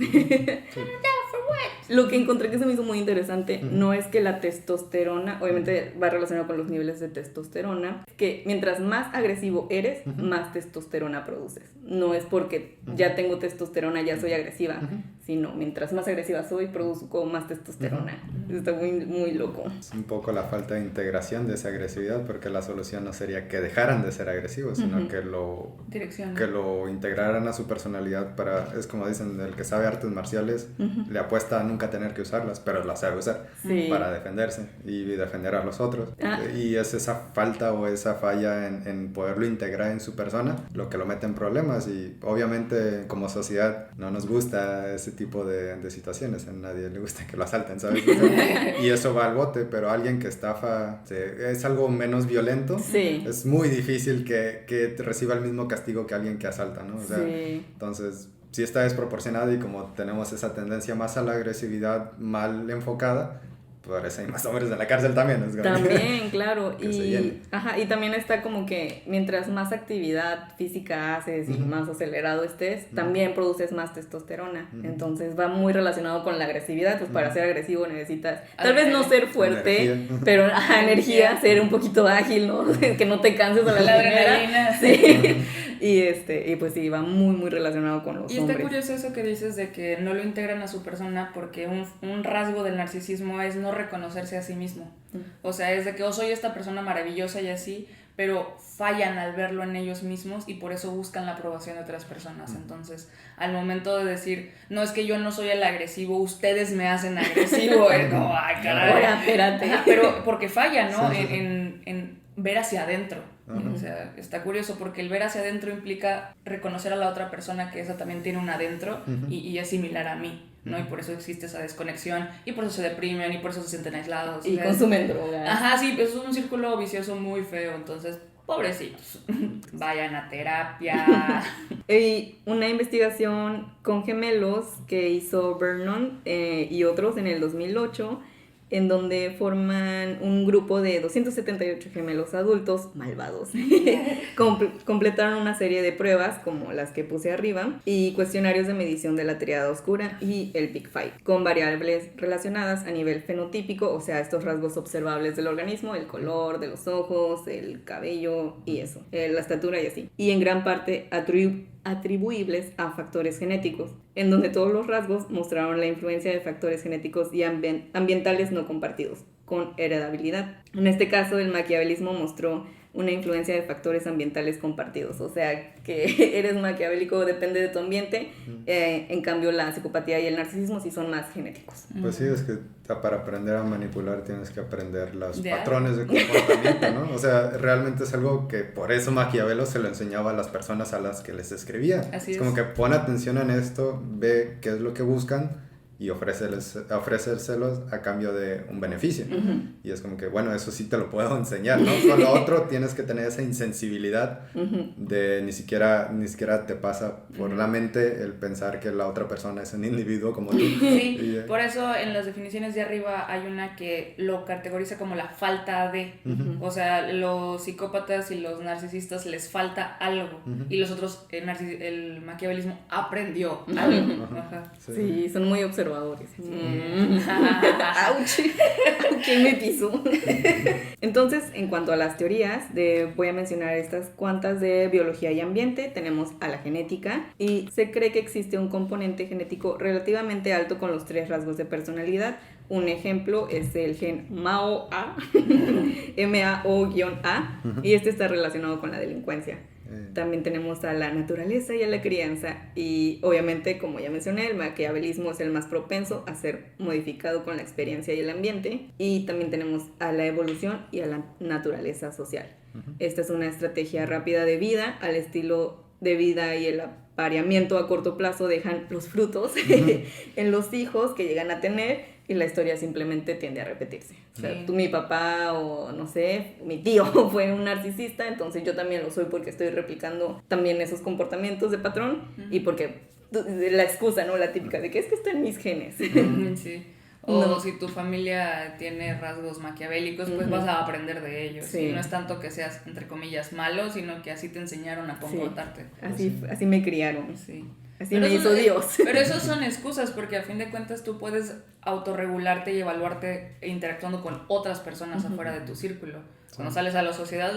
Lo que encontré que se me hizo muy interesante no es que la testosterona, obviamente va relacionado con los niveles de testosterona, que mientras más agresivo eres, más testosterona produces. No es porque ya tengo testosterona, ya soy agresiva, sino mientras más agresiva soy, produzco más testosterona. Está muy, muy loco. Es un poco la falta de integración de esa agresividad, porque la solución no sería que dejaran de ser agresivos, sino que lo integraran a su personalidad es como dicen, el que sabe artes marciales le apuesta a nunca tener que usarlas, pero las sabe usar para defenderse y defender a los otros. Y es esa falta o esa falla en poderlo integrar en su persona lo que lo mete en problemas, y obviamente como sociedad no nos gusta ese tipo de situaciones, a nadie le gusta que lo asalten, ¿sabes? Y eso va al bote, pero alguien que estafa es algo menos violento, es muy difícil que reciba el mismo castigo que alguien que asalta, ¿no? O sea, entonces sí está desproporcionado, y como tenemos esa tendencia más a la agresividad mal enfocada, por eso hay más hombres en la cárcel también. También, claro. Y también está como que mientras más actividad física haces y más acelerado estés, también produces más testosterona. Entonces va muy relacionado con la agresividad. Pues para ser agresivo necesitas, tal vez no ser fuerte, pero energía, ser un poquito ágil, ¿no? Que no te canses a la primera. Sí. Y pues sí, va muy, muy relacionado con los hombres. Y está curioso eso que dices de que no lo integran a su persona, porque un rasgo del narcisismo es no reconocerse a sí mismo. O sea, es de que soy esta persona maravillosa y así, pero fallan al verlo en ellos mismos y por eso buscan la aprobación de otras personas. Entonces, al momento de decir, no, es que yo no soy el agresivo, ustedes me hacen agresivo, es como, ay, caray. Ahora, espérate. Pero porque falla, ¿no? En ver hacia adentro. O sea, está curioso porque el ver hacia adentro implica reconocer a la otra persona que esa también tiene un adentro y es similar a mí, ¿no? Y por eso existe esa desconexión y por eso se deprimen y por eso se sienten aislados. Y consumen drogas. Ajá, sí, es un círculo vicioso muy feo, entonces, pobrecitos, vayan a terapia. Y una investigación con gemelos que hizo Vernon y otros en el 2008, en donde forman un grupo de 278 gemelos adultos malvados. Completaron una serie de pruebas, como las que puse arriba, y cuestionarios de medición de la triada oscura y el Big Five, con variables relacionadas a nivel fenotípico, o sea, estos rasgos observables del organismo, el color de los ojos, el cabello y eso, la estatura y así. Y en gran parte atribuibles a factores genéticos, en donde todos los rasgos mostraron la influencia de factores genéticos y ambientales no compartidos, con heredabilidad. En este caso, el maquiavelismo mostró una influencia de factores ambientales compartidos, o sea, que eres maquiavélico depende de tu ambiente, en cambio la psicopatía y el narcisismo sí son más genéticos. Pues sí, es que para aprender a manipular tienes que aprender los patrones de comportamiento, ¿no? O sea, realmente es algo que por eso Maquiavelo se lo enseñaba a las personas a las que les escribía. Así es como que pon atención en esto, ve qué es lo que buscan y ofrecérselos a cambio de un beneficio. Y es como que, bueno, eso sí te lo puedo enseñar, ¿no? Con lo otro tienes que tener esa insensibilidad de ni siquiera te pasa por la mente el pensar que la otra persona es un individuo como tú. Sí, por eso en las definiciones de arriba hay una que lo categoriza como la falta de. O sea, los psicópatas y los narcisistas les falta algo. Y los otros, el maquiavelismo aprendió algo. Sí, son muy observadores. ¡Auch! ¿Quién me pisó? Entonces, en cuanto a las teorías, voy a mencionar estas cuantas de biología y ambiente. Tenemos a la genética, y se cree que existe un componente genético relativamente alto con los 3 rasgos de personalidad. Un ejemplo es el gen MAO-A, MAO-A, y este está relacionado con la delincuencia. También tenemos a la naturaleza y a la crianza, y obviamente, como ya mencioné, el maquiavelismo es el más propenso a ser modificado con la experiencia y el ambiente. Y también tenemos a la evolución y a la naturaleza social. Esta es una estrategia rápida de vida. Al estilo de vida y el apareamiento a corto plazo dejan los frutos en los hijos que llegan a tener, y la historia simplemente tiende a repetirse. O sea, Sí. mi papá o no sé, mi tío fue un narcisista, entonces yo también lo soy porque estoy replicando también esos comportamientos de patrón y porque la excusa, ¿no? La típica de que es que está en mis genes. Sí. O No. si tu familia tiene rasgos maquiavélicos, pues vas a aprender de ellos. Sí. Y no es tanto que seas, entre comillas, malo, sino que así te enseñaron a comportarte. Así me criaron. Sí. Así Pero me eso- hizo Dios. Pero esos son excusas, porque a fin de cuentas tú puedes autorregularte y evaluarte interactuando con otras personas afuera de tu círculo. Cuando sales a la sociedad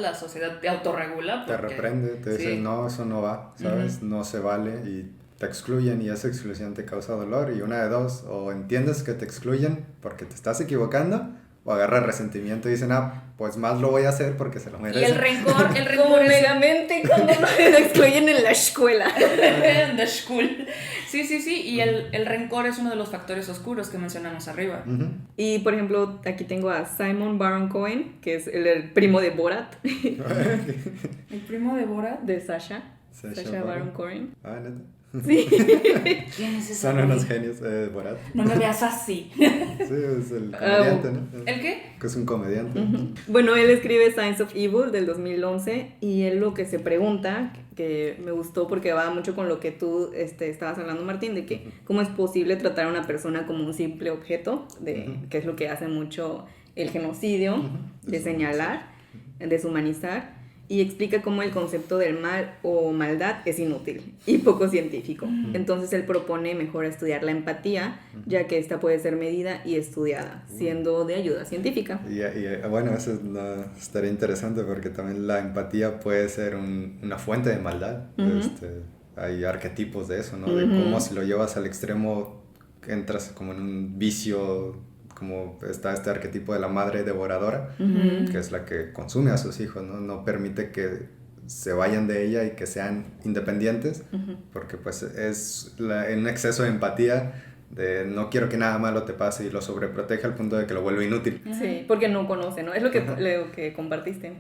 te autorregula. Te porque- reprende, te dice, Sí. no, eso no va, ¿sabes? No se vale y te excluyen y esa exclusión te causa dolor y una de dos, o entiendes que te excluyen porque te estás equivocando o agarras resentimiento y dicen, pues más lo voy a hacer porque se lo Y merece. el rencor Como es... megamente cuando nos excluyen en la escuela. The school. Sí, y el rencor es uno de los factores oscuros que mencionamos arriba. Ujú. Y por ejemplo, aquí tengo a Simon Baron Cohen, que es el primo de Borat, El primo de Borat. de Sasha. Sasha Sasha Baron. Baron Cohen. Ah, neta. Sí. ¿Quién es ese Son güey? unos genios, Borat. No me veas así. Sí, es el comediante, ¿no? ¿El qué? Que es un comediante. Bueno, él escribe Signs of Evil del 2011 y él lo que se pregunta, que me gustó porque va mucho con lo que tú estabas hablando, Martín, de que cómo es posible tratar a una persona como un simple objeto, que es lo que hace mucho el genocidio, de señalar, deshumanizar, y explica cómo el concepto del mal o maldad es inútil y poco científico. Entonces él propone mejor estudiar la empatía, ya que esta puede ser medida y estudiada, siendo de ayuda científica. Y bueno, eso estaría interesante porque también la empatía puede ser una fuente de maldad. Hay arquetipos de eso, ¿no? De cómo si lo llevas al extremo entras como en un vicio, como está este arquetipo de la madre devoradora, que es la que consume a sus hijos, ¿no? No permite que se vayan de ella y que sean independientes, porque pues es en un exceso de empatía de no quiero que nada malo te pase y lo sobreprotege al punto de que lo vuelve inútil. Sí, porque no conoce, ¿no? Es lo que compartiste.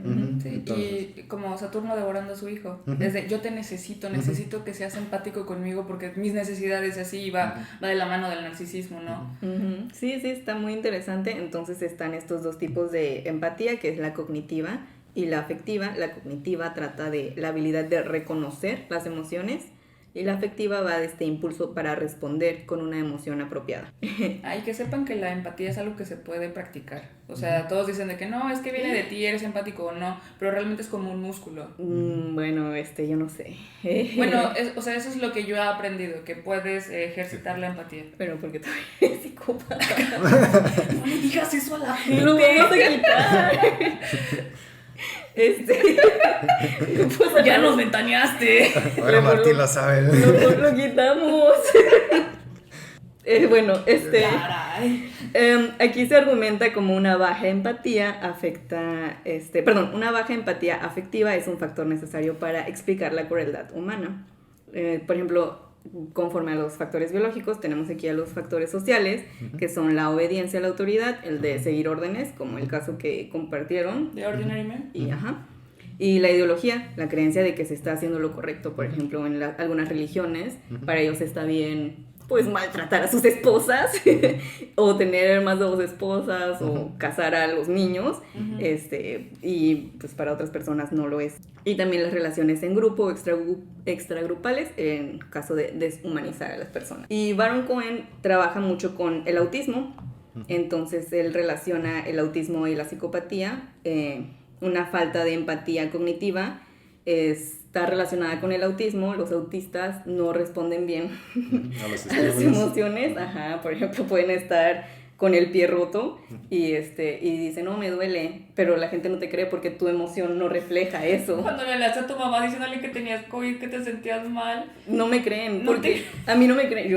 Sí, Entonces, y como Saturno devorando a su hijo. Desde yo te necesito que seas empático conmigo porque mis necesidades y así va de la mano del narcisismo, ¿no? Sí, está muy interesante. Entonces están estos dos tipos de empatía, que es la cognitiva y la afectiva. La cognitiva trata de la habilidad de reconocer las emociones y la afectiva va de este impulso para responder con una emoción apropiada. Ay, que sepan que la empatía es algo que se puede practicar. O sea, todos dicen de que no, es que viene de ti, eres empático o no, pero realmente es como un músculo. Bueno, yo no sé. Bueno, o sea, eso es lo que yo he aprendido, que puedes ejercitar la empatía. Pero porque tú eres psicópata. No le digas eso a la Lo gente. vamos a quitar. Pues Ya nos ventaneaste. ahora Martín lo sabe. lo quitamos. Bueno, Caray. aquí se argumenta como una baja empatía una baja empatía afectiva es un factor necesario para explicar la crueldad humana. Por ejemplo, conforme a los factores biológicos, tenemos aquí a los factores sociales, que son la obediencia a la autoridad, el de seguir órdenes, como el caso que compartieron, The Ordinary Man. y la ideología, la creencia de que se está haciendo lo correcto. Por ejemplo, en algunas religiones, para ellos está bien, pues, maltratar a sus esposas, o tener más de 2 esposas, o casar a los niños, y pues para otras personas no lo es. Y también las relaciones en grupo o extragrupales, en caso de deshumanizar a las personas. Y Baron Cohen trabaja mucho con el autismo, entonces él relaciona el autismo y la psicopatía, una falta de empatía cognitiva está relacionada con el autismo. Los autistas no responden bien A los a las estímulos. emociones. Por ejemplo, pueden estar con el pie roto y dicen, no, me duele, pero la gente no te cree porque tu emoción no refleja eso. Cuando le hablaste a tu mamá diciéndole que tenías COVID, que te sentías mal. No me creen, No porque a mí no me creen.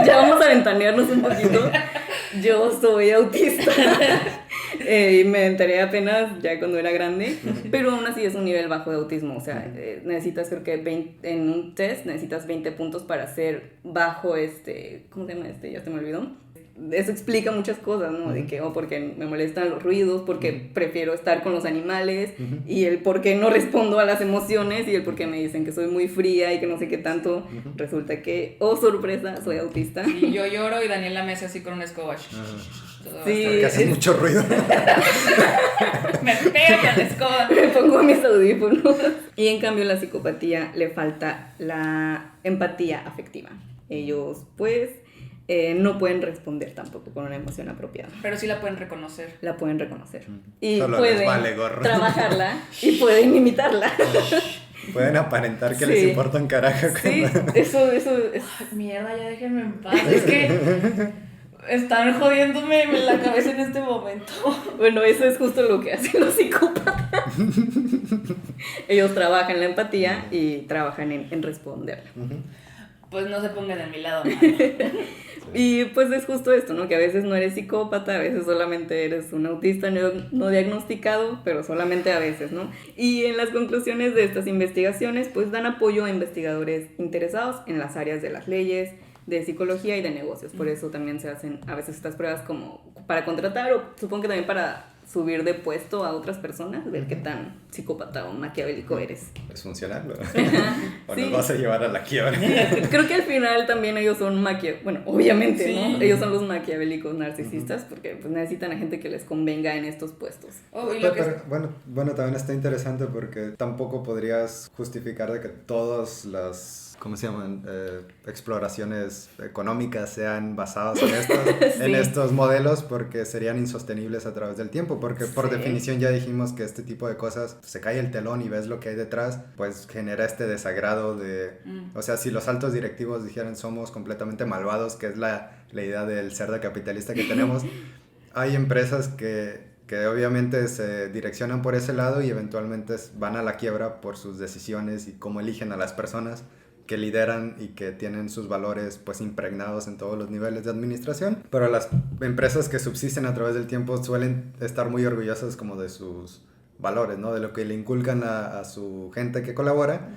Ya vamos a ventanearnos un poquito. Yo soy autista. Y me enteré apenas ya cuando era grande, pero aún así es un nivel bajo de autismo. O sea, necesitas, creo que en un test necesitas 20 puntos para ser bajo ¿cómo se llama? Ya se me olvidó. eso explica muchas cosas, ¿no? De que, porque me molestan los ruidos, porque prefiero estar con los animales, y el por qué no respondo a las emociones, y el por qué me dicen que soy muy fría y que no sé qué tanto. Resulta que, oh sorpresa, soy autista. Y yo lloro y Daniela me hace así con un escoba. Sí, Porque hace mucho ruido. Me pega con la escoba. Me pongo mis audífonos. Y en cambio la psicopatía le falta la empatía afectiva. Ellos pues no pueden responder tampoco con una emoción apropiada. Pero sí la pueden reconocer. La pueden reconocer. Y Solo pueden les vale gorro. trabajarla y pueden imitarla. Pueden aparentar que les importa un carajo. Sí, eso es... Ay, mierda, ya déjenme en paz. Es que están jodiéndome la cabeza en este momento. Bueno, eso es justo lo que hacen los psicópatas. Ellos trabajan la empatía y trabajan en responderla. Pues no se pongan de mi lado. Y pues es justo esto, ¿no? Que a veces no eres psicópata, a veces solamente eres un autista no diagnosticado, pero solamente a veces, ¿no? Y en las conclusiones de estas investigaciones, pues dan apoyo a investigadores interesados en las áreas de las leyes, de psicología y de negocios. Por eso también se hacen a veces estas pruebas como para contratar o supongo que también para subir de puesto a otras personas, ver qué tan psicópata o maquiavélico eres. Es funcional, ¿no? O Sí. nos vas a llevar a la quiebra. Creo que al final también ellos son bueno, obviamente, Sí. ¿no? Ellos son los maquiavélicos narcisistas porque pues necesitan a gente que les convenga en estos puestos. Oh, y lo que Pero, bueno, también está interesante porque tampoco podrías justificar de que todas las, ¿cómo se llaman? Exploraciones económicas sean basadas en Sí. en estos modelos porque serían insostenibles a través del tiempo, porque por Sí. definición ya dijimos que este tipo de cosas, se cae el telón y ves lo que hay detrás, pues genera este desagrado de... O sea, si los altos directivos dijeran somos completamente malvados, que es la idea del cerdo capitalista que tenemos, hay empresas que obviamente se direccionan por ese lado y eventualmente van a la quiebra por sus decisiones y cómo eligen a las personas que lideran y que tienen sus valores pues impregnados en todos los niveles de administración, pero las empresas que subsisten a través del tiempo suelen estar muy orgullosas como de sus valores, ¿no? De lo que le inculcan a su gente que colabora,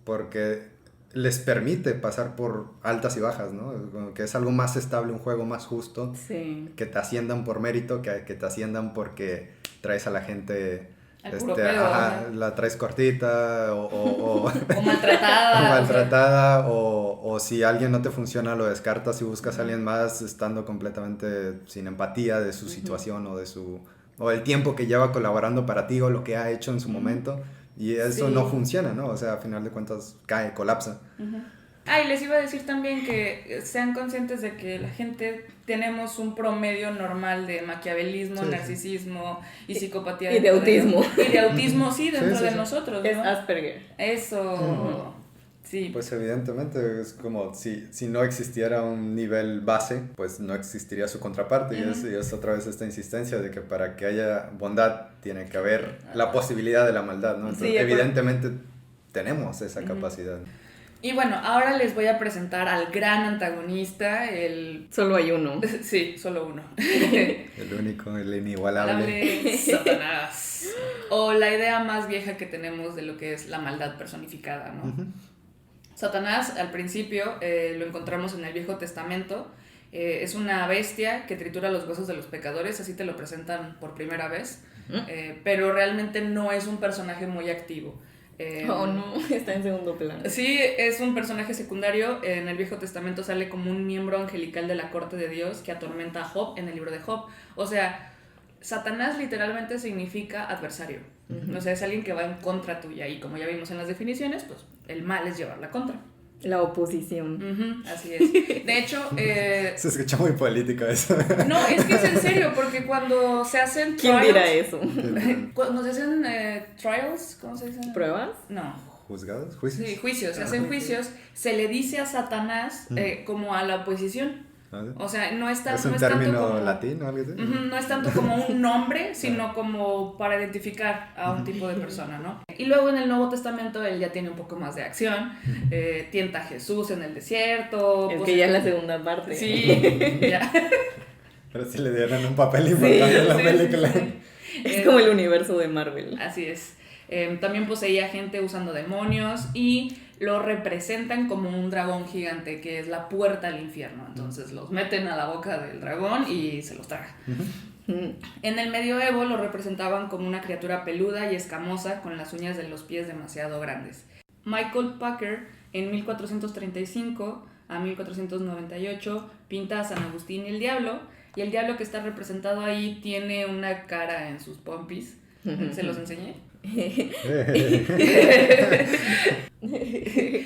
porque les permite pasar por altas y bajas, ¿no? Como que es algo más estable, un juego más justo, Sí. que te asciendan por mérito, que te asciendan porque traes a la gente... Al puro pedo, la traes cortita o maltratada. maltratada o si alguien no te funciona lo descartas y buscas a alguien más estando completamente sin empatía de su situación o el tiempo que lleva colaborando para ti o lo que ha hecho en su momento y eso Sí. no funciona, ¿no? O sea, a final de cuentas cae, colapsa. Ah, y les iba a decir también que sean conscientes de que la gente tenemos un promedio normal de maquiavelismo, Sí, narcisismo y psicopatía. Y de dentro autismo. Y de autismo, sí, dentro Sí, de sí. nosotros, Es ¿no? Asperger. Eso, sí. Pues evidentemente es como si no existiera un nivel base, pues no existiría su contraparte y es otra vez esta insistencia de que para que haya bondad tiene que haber la posibilidad de la maldad, ¿no? Entonces, Sí, evidentemente tenemos esa capacidad. Y bueno, ahora les voy a presentar al gran antagonista, el... Solo hay uno. Sí, solo uno. El único, el inigualable. Hablable Satanás. O la idea más vieja que tenemos de lo que es la maldad personificada, ¿no? Satanás, al principio, lo encontramos en el Viejo Testamento. Es una bestia que tritura los huesos de los pecadores, así te lo presentan por primera vez. Pero realmente no es un personaje muy activo. Oh, no, está en segundo plano. Sí, es un personaje secundario. En el Viejo Testamento sale como un miembro angelical de la corte de Dios que atormenta a Job en el libro de Job. O sea, Satanás literalmente significa adversario. O sea, es alguien que va en contra tuya. Y como ya vimos en las definiciones, pues el mal es llevar la contra. La oposición. Así es. De hecho, Se escucha muy político eso. no, es que es en serio, porque cuando se hacen ¿Quién trials, dirá eso? cuando se hacen trials, ¿cómo se dice? ¿Pruebas? No. ¿Juzgados? ¿Juicios? Sí, juicios, se hacen juicios, se le dice a Satanás como a la oposición. ¿Ah, sí? O sea, no es, ¿Es un no es tanto término como, latino o algo así? No es tanto como un nombre, sino como para identificar a un tipo de persona, ¿no? Y luego en el Nuevo Testamento él ya tiene un poco más de acción, tienta a Jesús en el desierto. Es pues, que ya es la segunda parte. Sí, ya. Pero sí le dieron un papel importante en la película. Es como el universo de Marvel. Así es. También poseía gente usando demonios y lo representan como un dragón gigante, que es la puerta al infierno. Entonces los meten a la boca del dragón y se los traga. En el medioevo lo representaban como una criatura peluda y escamosa con las uñas de los pies demasiado grandes. Michael Packer, en 1435 a 1498, pinta a San Agustín y el diablo que está representado ahí tiene una cara en sus pompis. ¿Se los enseñé?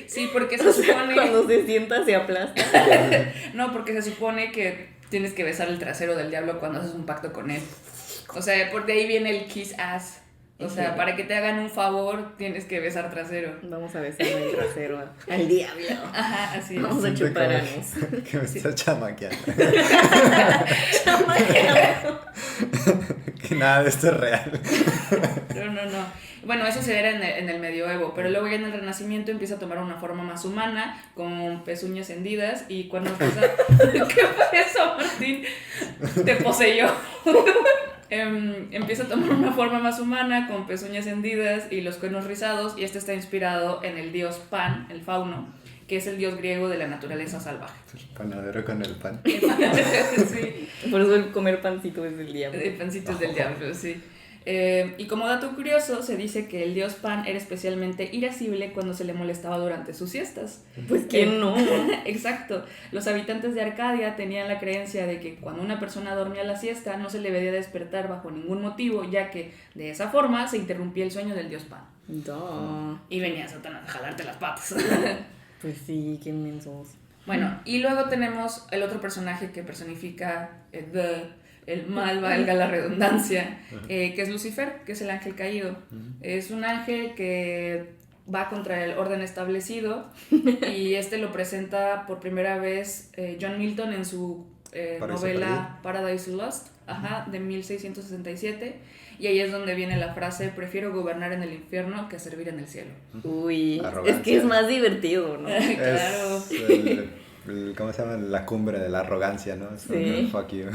Sí, porque se supone... Cuando se sienta se aplasta. No, porque se supone que tienes que besar el trasero del diablo cuando haces un pacto con él. O sea, por de ahí viene el kiss ass. O sea, para que te hagan un favor, tienes que besar trasero. Vamos a besar el trasero al diablo. Ajá, así es. Vamos a chuparnos. Que me está chamaqueando. Que nada de esto es real. No. Bueno, eso se era en el medioevo, pero luego ya en el Renacimiento empieza a tomar una forma más humana, con pezuñas hendidas y cuernos rosados. ¿Qué fue eso, Martín? Te poseyó. Empieza a tomar una forma más humana, con pezuñas hendidas y los cuernos rizados, y este está inspirado en el dios Pan, el fauno, que es el dios griego de la naturaleza salvaje. El panadero con el pan. Sí. Por eso el comer pancito es del diablo. El pancito es del diablo, sí. Y como dato curioso, se dice que el dios Pan era especialmente irascible cuando se le molestaba durante sus siestas. Pues quién no. Exacto. Los habitantes de Arcadia tenían la creencia de que cuando una persona dormía la siesta no se le debía despertar bajo ningún motivo, ya que de esa forma se interrumpía el sueño del dios Pan. No. Y venía Satanás a jalarte las patas. Pues sí, qué inmensos. Bueno, y luego tenemos el otro personaje que personifica el mal, valga la redundancia, que es Lucifer, que es el ángel caído. Es un ángel que va contra el orden establecido y lo presenta por primera vez John Milton en su novela Paradise Lost, de 1667, y ahí es donde viene la frase: prefiero gobernar en el infierno que servir en el cielo. Uy, Arrogancia. es que es más divertido, ¿no? Claro. Es ¿cómo se llama? La cumbre de la arrogancia, ¿no? Es Sí. fuck you.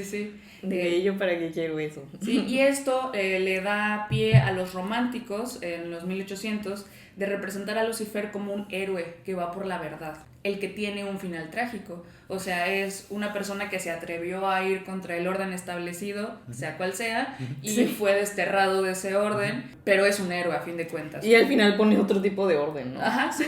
Sí. De ello, ¿para qué quiero eso? Sí, y esto le da pie a los románticos en los 1800 de representar a Lucifer como un héroe que va por la verdad, el que tiene un final trágico. O sea, es una persona que se atrevió a ir contra el orden establecido, sea cual sea, y fue desterrado de ese orden, pero es un héroe a fin de cuentas. Y al final pone otro tipo de orden, ¿no? Ajá, sí.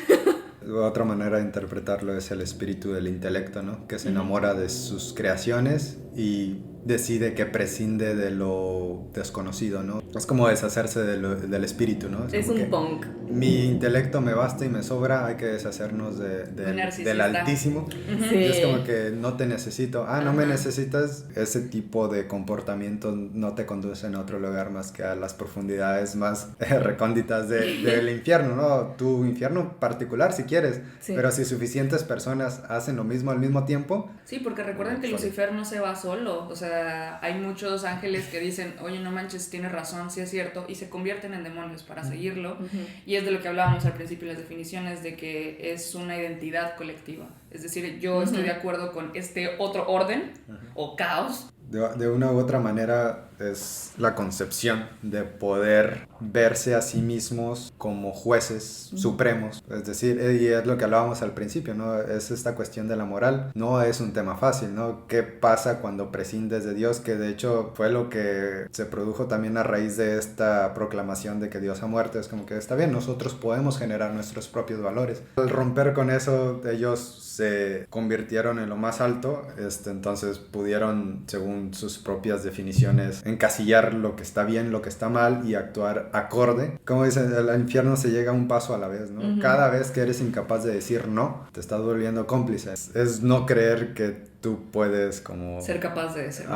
Otra manera de interpretarlo es el espíritu del intelecto, ¿no? Que se enamora de sus creaciones y decide que prescinde de lo desconocido, ¿no? Es como deshacerse del espíritu, ¿no? Es como un que punk. mi intelecto me basta y me sobra, hay que deshacernos del altísimo. Sí. Y es como que no te necesito. No me necesitas. Ese tipo de comportamiento no te conducen a otro lugar más que a las profundidades más recónditas del infierno, ¿no? Tu infierno particular si quieres, Sí. pero si suficientes personas hacen lo mismo al mismo tiempo. Sí, porque recuerden que Lucifer no se va solo. O sea, hay muchos ángeles que dicen: oye, no manches, tienes razón, sí es cierto, y se convierten en demonios para seguirlo. Y es de lo que hablábamos al principio en las definiciones, de que es una identidad colectiva. Es decir, yo estoy de acuerdo con este otro orden o caos. De una u otra manera es la concepción de poder verse a sí mismos como jueces supremos. Es decir, y es lo que hablábamos al principio, ¿no? Es esta cuestión de la moral. No es un tema fácil, ¿no? ¿Qué pasa cuando prescindes de Dios? Que de hecho fue lo que se produjo también a raíz de esta proclamación de que Dios ha muerto. Es como que está bien, nosotros podemos generar nuestros propios valores. Al romper con eso, ellos se convirtieron en lo más alto, entonces pudieron, según sus propias definiciones, encasillar lo que está bien, lo que está mal y actuar acorde. Como dicen, al infierno se llega un paso a la vez, ¿no? Cada vez que eres incapaz de decir no, te estás volviendo cómplice. Es no creer que tú puedes como... ser capaz de ser.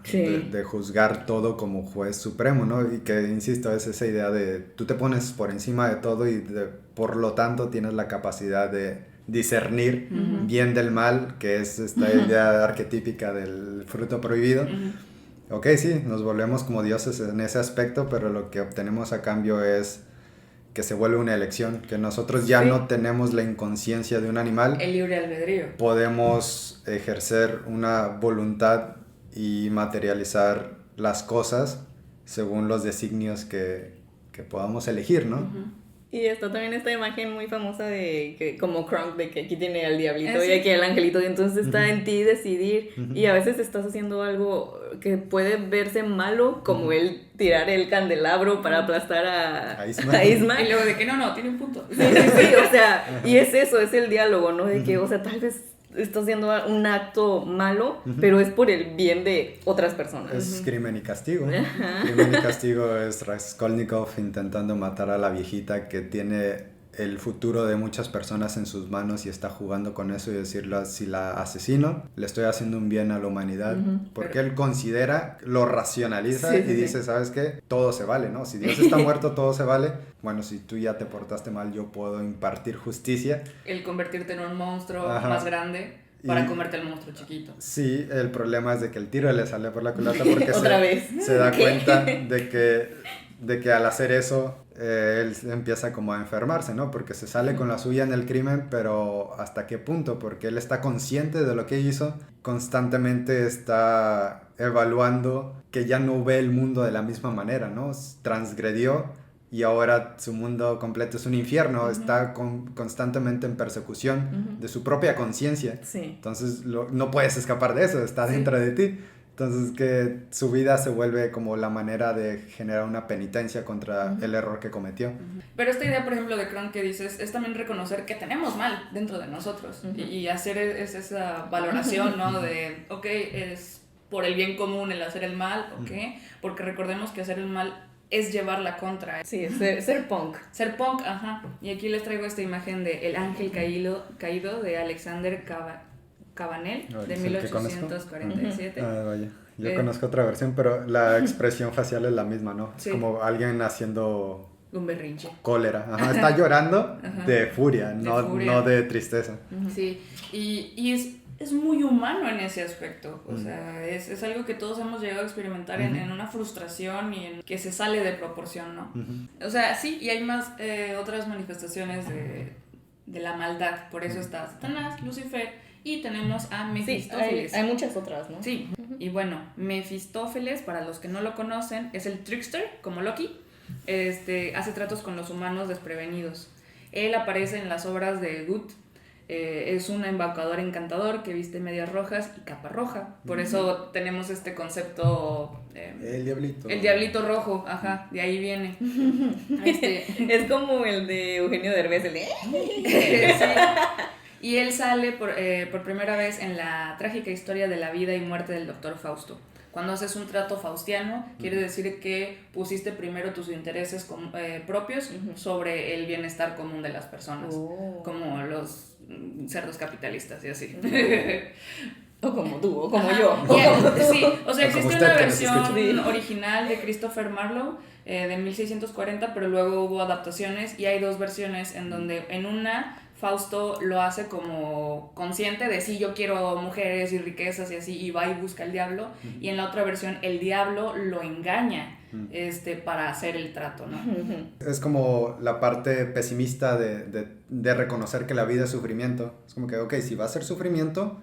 Sí. de juzgar todo como juez supremo, ¿no? Y que, insisto, es esa idea de tú te pones por encima de todo y por lo tanto tienes la capacidad de discernir bien del mal, que es esta idea arquetípica del fruto prohibido. Ok, sí, nos volvemos como dioses en ese aspecto, pero lo que obtenemos a cambio es que se vuelve una elección, que nosotros ya no tenemos la inconsciencia de un animal. El libre albedrío. Podemos ejercer una voluntad y materializar las cosas según los designios que podamos elegir, ¿no? Y está también esta imagen muy famosa de que, como Kronk, de que aquí tiene al diablito y aquí al angelito, y entonces está en ti decidir, y a veces estás haciendo algo que puede verse malo, como el tirar el candelabro para aplastar a Isma. Y luego de que no, tiene un punto. Sí, o sea, y es eso, es el diálogo, ¿no? De que, o sea, tal vez estás haciendo un acto malo, pero es por el bien de otras personas. Es Crimen y Castigo. Crimen y Castigo es Raskolnikov intentando matar a la viejita que tiene el futuro de muchas personas en sus manos y está jugando con eso y decirle, si la asesino, le estoy haciendo un bien a la humanidad. Porque él considera, lo racionaliza y dice, ¿sabes qué? Todo se vale, ¿no? Si Dios está muerto, todo se vale. Bueno, si tú ya te portaste mal, yo puedo impartir justicia. El convertirte en un monstruo más grande para comerte al monstruo chiquito. Sí, el problema es de que el tiro le sale por la culata porque se da ¿Qué? cuenta de que al hacer eso él empieza como a enfermarse, ¿no? Porque se sale con la suya en el crimen, pero ¿hasta qué punto? Porque él está consciente de lo que hizo, constantemente está evaluando que ya no ve el mundo de la misma manera, ¿no? Transgredió y ahora su mundo completo es un infierno, está constantemente en persecución de su propia conciencia. Sí. Entonces no puedes escapar de eso, está dentro de ti. Entonces que su vida se vuelve como la manera de generar una penitencia contra el error que cometió. Pero esta idea, por ejemplo, de Kronk que dices, es también reconocer que tenemos mal dentro de nosotros y hacer esa valoración, ¿no? De, ok, es por el bien común el hacer el mal, ok, porque recordemos que hacer el mal es llevar la contra. Sí, ser punk. Ser punk, ajá. Y aquí les traigo esta imagen de El ángel caído de Alexander Cabanel, de 1847. Vaya. Yo conozco otra versión, pero la expresión facial es la misma, ¿no? Sí. Es como alguien haciendo Un berrinche. cólera. Ajá, está llorando de furia, no de tristeza. Sí, y es muy humano en ese aspecto. O sea, es algo que todos hemos llegado a experimentar en una frustración y en que se sale de proporción, ¿no? O sea, sí, y hay más otras manifestaciones de la maldad. Por eso está Satanás, Lucifer, y tenemos a Mefistófeles. Sí, hay muchas otras, ¿no? Sí, y bueno, Mefistófeles, para los que no lo conocen, es el trickster, como Loki. Hace tratos con los humanos desprevenidos. Él aparece en las obras de Goethe. Es un embaucador encantador que viste medias rojas y capa roja. Por eso tenemos este concepto... el diablito. El diablito rojo, ajá, de ahí viene. Es como el de Eugenio Derbez, el de... Sí. Y él sale por primera vez en la trágica historia de la vida y muerte del Dr. Fausto. Cuando haces un trato faustiano, quiere decir que pusiste primero tus intereses propios sobre el bienestar común de las personas, como los cerdos capitalistas y así. O como tú, o como yo. Sí, o sea, existe una versión escucha. original de Christopher Marlowe de 1640, pero luego hubo adaptaciones y hay dos versiones en donde en una Fausto lo hace como consciente de sí, yo quiero mujeres y riquezas y así, y va y busca al diablo, y en la otra versión el diablo lo engaña para hacer el trato, ¿no? Es como la parte pesimista de reconocer que la vida es sufrimiento. Es como que, ok, si va a ser sufrimiento,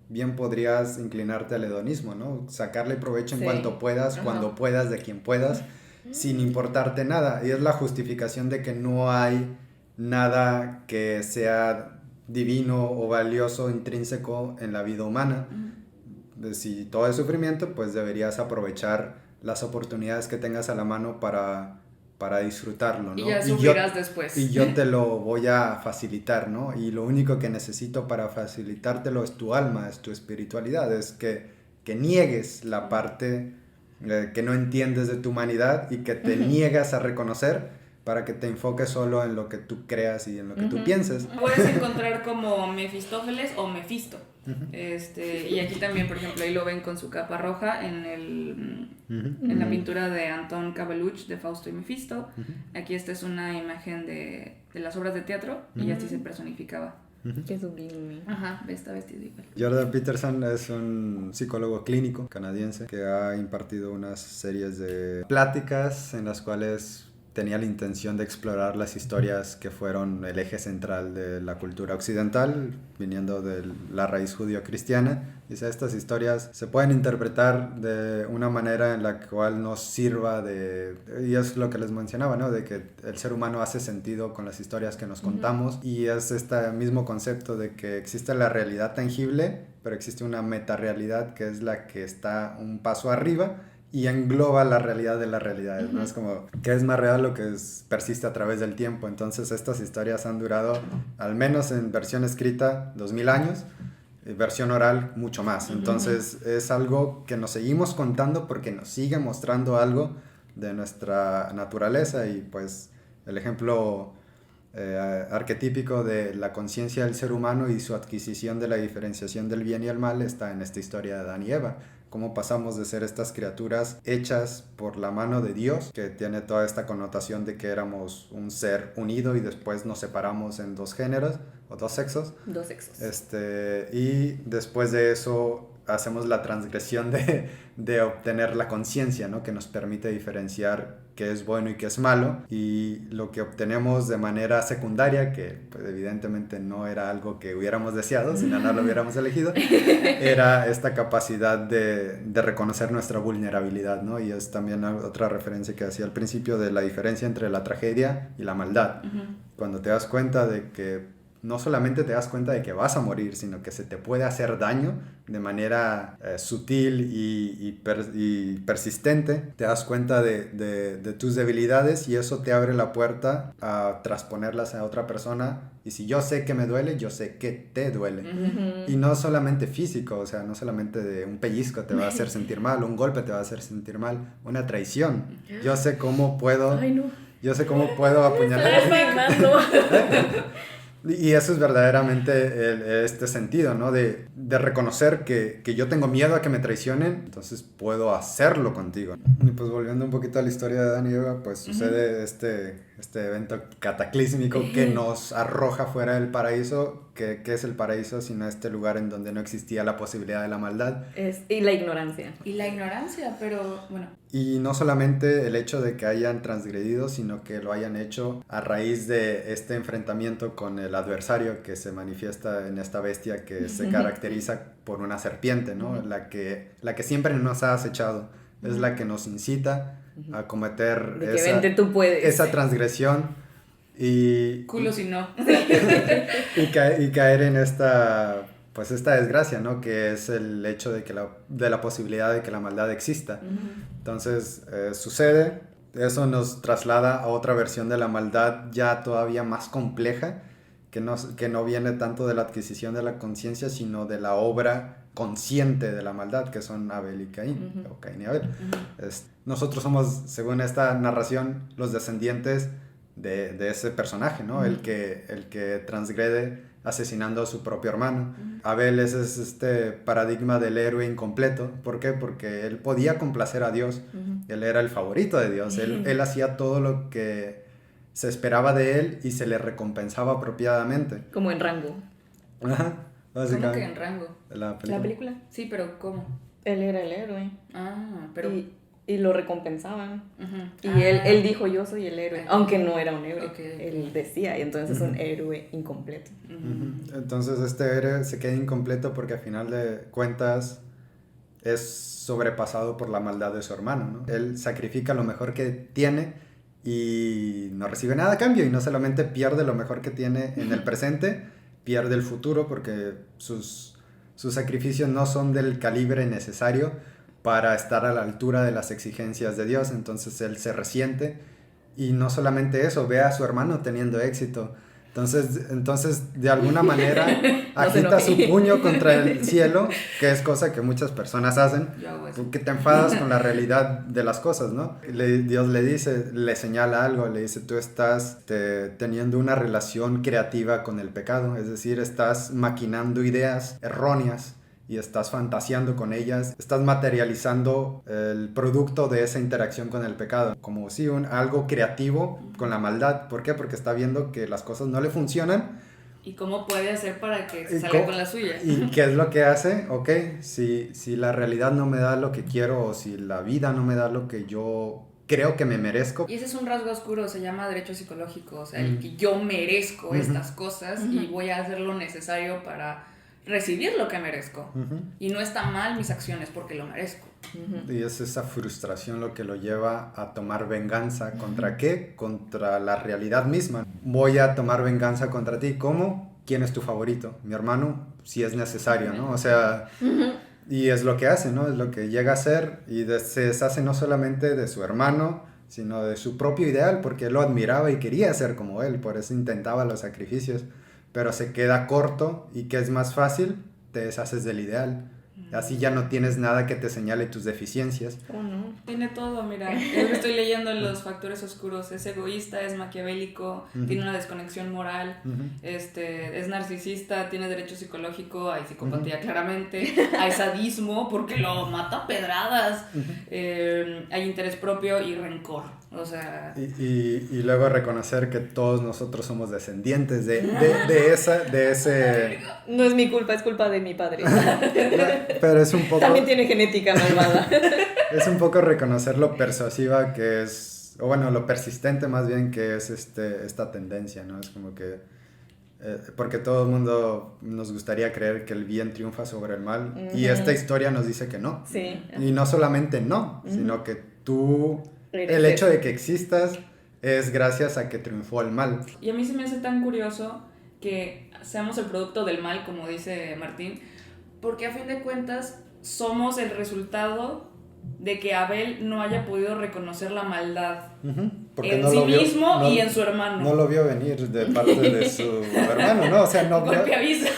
bien podrías inclinarte al hedonismo, ¿no? Sacarle provecho en cuanto puedas, cuando puedas, de quien puedas, sin importarte nada. Y es la justificación de que no hay nada que sea divino o valioso, intrínseco en la vida humana. Si todo es sufrimiento, pues deberías aprovechar las oportunidades que tengas a la mano para disfrutarlo, ¿no? Y ya sufrirás después. Y yo te lo voy a facilitar, ¿no? Y lo único que necesito para facilitártelo es tu alma, es tu espiritualidad, es que niegues la parte que no entiendes de tu humanidad y que te niegas a reconocer para que te enfoques solo en lo que tú creas y en lo que tú pienses. Puedes encontrar como Mefistófeles o Mefisto. Y aquí también, por ejemplo, ahí lo ven con su capa roja en la pintura de Anton Cabeluch de Fausto y Mefisto. Aquí esta es una imagen de las obras de teatro y así se personificaba. Qué sublime. Ajá, está vestido igual. Jordan Peterson es un psicólogo clínico canadiense que ha impartido unas series de pláticas en las cuales tenía la intención de explorar las historias que fueron el eje central de la cultura occidental, viniendo de la raíz judío-cristiana. Dice, estas historias se pueden interpretar de una manera en la cual nos sirva de... Y es lo que les mencionaba, ¿no? De que el ser humano hace sentido con las historias que nos contamos. Y es este mismo concepto de que existe la realidad tangible, pero existe una metarealidad que es la que está un paso arriba y engloba la realidad de las realidades, ¿no? Es como que es más real lo que persiste a través del tiempo. Entonces estas historias han durado, al menos en versión escrita, 2000 años, versión oral mucho más. Entonces es algo que nos seguimos contando porque nos sigue mostrando algo de nuestra naturaleza. Y pues el ejemplo arquetípico de la conciencia del ser humano y su adquisición de la diferenciación del bien y el mal está en esta historia de Adán y Eva. Cómo pasamos de ser estas criaturas hechas por la mano de Dios, que tiene toda esta connotación de que éramos un ser unido y después nos separamos en dos géneros o dos sexos. Dos sexos. Y después de eso hacemos la transgresión de obtener la conciencia, ¿no? Que nos permite diferenciar qué es bueno y qué es malo, y lo que obtenemos de manera secundaria, que pues, evidentemente no era algo que hubiéramos deseado, si no lo hubiéramos elegido, era esta capacidad de reconocer nuestra vulnerabilidad, ¿no? Y es también otra referencia que hacía al principio de la diferencia entre la tragedia y la maldad. Cuando te das cuenta de que no solamente te das cuenta de que vas a morir, sino que se te puede hacer daño de manera sutil y persistente. Te das cuenta de tus debilidades y eso te abre la puerta a transponerlas a otra persona. Y si yo sé que me duele, yo sé que te duele. Y no solamente físico, o sea, no solamente de un pellizco te va a hacer sentir mal, un golpe te va a hacer sentir mal, una traición. Yo sé cómo puedo... Ay, no. Yo sé cómo puedo apuñalar. Y eso es verdaderamente este sentido, ¿no? De reconocer que yo tengo miedo a que me traicionen, entonces puedo hacerlo contigo. Y pues volviendo un poquito a la historia de Adán y Eva, pues sucede este evento cataclísmico que nos arroja fuera del paraíso. ¿Qué es el paraíso sino este lugar en donde no existía la posibilidad de la maldad? Y la ignorancia. Y la ignorancia, pero bueno. Y no solamente el hecho de que hayan transgredido, sino que lo hayan hecho a raíz de este enfrentamiento con el adversario que se manifiesta en esta bestia que se caracteriza por una serpiente, ¿no? La que siempre nos ha acechado, es la que nos incita a cometer esa transgresión y culo si no. y caer en esta desgracia, ¿no? Que es el hecho de la posibilidad de que la maldad exista. Entonces sucede, eso nos traslada a otra versión de la maldad ya todavía más compleja, que no viene tanto de la adquisición de la conciencia, sino de la obra consciente de la maldad, que son Abel y Caín, o Caín y Abel. Nosotros somos, según esta narración, los descendientes de ese personaje, ¿no? El que transgrede asesinando a su propio hermano. Abel es este paradigma del héroe incompleto. ¿Por qué? Porque él podía complacer a Dios. Él era el favorito de Dios. Él hacía todo lo que se esperaba de él y se le recompensaba apropiadamente. Como en Rango. Ajá. ¿Cómo que en Rango? ¿La película? Sí, pero ¿cómo? Él era el héroe. Ah, pero... Y lo recompensaban. Y él dijo, yo soy el héroe. Aunque no era un héroe. Él decía, y entonces es un héroe incompleto. Entonces este héroe se queda incompleto porque al final de cuentas es sobrepasado por la maldad de su hermano, ¿no? Él sacrifica lo mejor que tiene y no recibe nada a cambio. Y no solamente pierde lo mejor que tiene en el presente, pierde el futuro porque sus sacrificios no son del calibre necesario para estar a la altura de las exigencias de Dios. Entonces él se resiente y no solamente eso, ve a su hermano teniendo éxito. Entonces de alguna manera agita su puño contra el cielo, que es cosa que muchas personas hacen, porque te enfadas con la realidad de las cosas, ¿no? Dios le señala algo, le dice, tú estás teniendo una relación creativa con el pecado, es decir, estás maquinando ideas erróneas y estás fantaseando con ellas, estás materializando el producto de esa interacción con el pecado, como si algo creativo con la maldad. ¿Por qué? Porque está viendo que las cosas no le funcionan. ¿Y cómo puede hacer para que se salga con la suya? ¿Y qué es lo que hace? Ok, si la realidad no me da lo que quiero, o si la vida no me da lo que yo creo que me merezco. Y ese es un rasgo oscuro, se llama derecho psicológico, o sea, el que yo merezco estas cosas y voy a hacer lo necesario para recibir lo que merezco. Y no está mal mis acciones porque lo merezco. Y es esa frustración lo que lo lleva a tomar venganza. ¿Contra qué? Contra la realidad misma. Voy a tomar venganza contra ti. ¿Cómo? ¿Quién es tu favorito? Mi hermano, si es necesario, ¿no? O sea... Y es lo que hace, ¿no? Es lo que llega a ser y se deshace no solamente de su hermano, sino de su propio ideal, porque él lo admiraba y quería ser como él, por eso intentaba los sacrificios, pero se queda corto y ¿qué es más fácil? Te deshaces del ideal. Así ya no tienes nada que te señale tus deficiencias. ¿Cómo no? Tiene todo, mira. Es que estoy leyendo los factores oscuros. Es egoísta, es maquiavélico, tiene una desconexión moral, es narcisista, tiene derecho psicológico, hay psicopatía claramente, hay sadismo porque lo mata a pedradas, hay interés propio y rencor. O sea... Y luego reconocer que todos nosotros somos descendientes de ese... No es mi culpa, es culpa de mi padre. Pero es un poco... También tiene genética malvada. Es un poco reconocer lo persuasiva que es, o bueno, lo persistente más bien que es esta tendencia, ¿no? Es como que... porque todo el mundo nos gustaría creer que el bien triunfa sobre el mal, y esta historia nos dice que no. Sí. Y no solamente no, sino que tú... El hecho de que existas es gracias a que triunfó el mal. Y a mí se me hace tan curioso que seamos el producto del mal, como dice Martín, porque a fin de cuentas somos el resultado de que Abel no haya podido reconocer la maldad Porque en no sí lo vio, mismo y en su hermano. No lo vio venir de parte de su hermano, ¿no? O sea, no vio, Golpe aviso.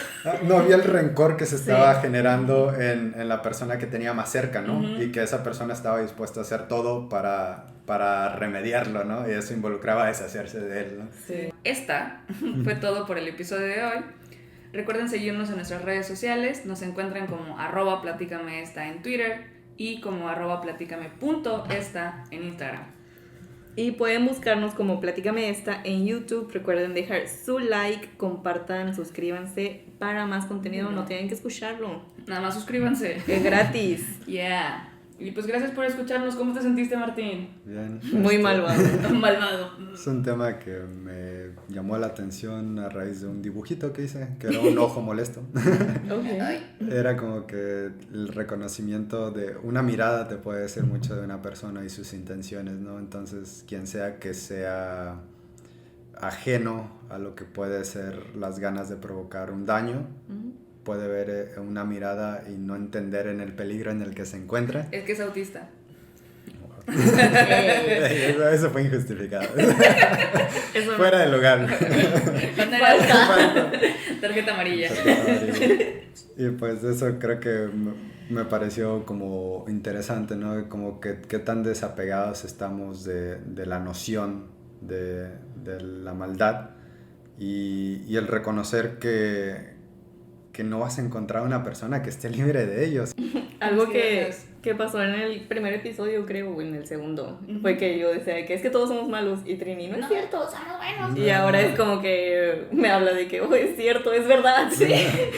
no vio el rencor que se estaba generando en la persona que tenía más cerca, ¿no? Y que esa persona estaba dispuesta a hacer todo para remediarlo, ¿no? Y eso involucraba deshacerse de él, ¿no? Sí. Esta fue todo por el episodio de hoy. Recuerden seguirnos en nuestras redes sociales. Nos encuentran como @platícameesta en Twitter y como @platicame.esta en Instagram. Y pueden buscarnos como Platícame Esta en YouTube. Recuerden dejar su like, compartan, suscríbanse para más contenido. No tienen que escucharlo. Nada más suscríbanse. Es gratis. Yeah. Y pues gracias por escucharnos. ¿Cómo te sentiste, Martín? Bien. Muy malvado. Malvado. Es un tema que me llamó la atención a raíz de un dibujito que hice, que era un ojo molesto. Okay. Era como que el reconocimiento de una mirada te puede decir mucho de una persona y sus intenciones, ¿no? Entonces, quien sea que sea ajeno a lo que puede ser las ganas de provocar un daño, puede ver una mirada y no entender en el peligro en el que se encuentra. Es que es autista. Eso fue injustificado. Eso no. Fuera de lugar. Tarjeta amarilla. Y pues eso creo que me pareció como interesante, ¿no? Como que qué tan desapegados estamos de la noción de la maldad y el reconocer que no vas a encontrar una persona que esté libre de ellos. Algo que pasó en el primer episodio, creo, o en el segundo, fue que yo decía que es que todos somos malos y Trini, no es cierto, somos buenos. Y ahora es como que me habla de que, es cierto, es verdad. Sí,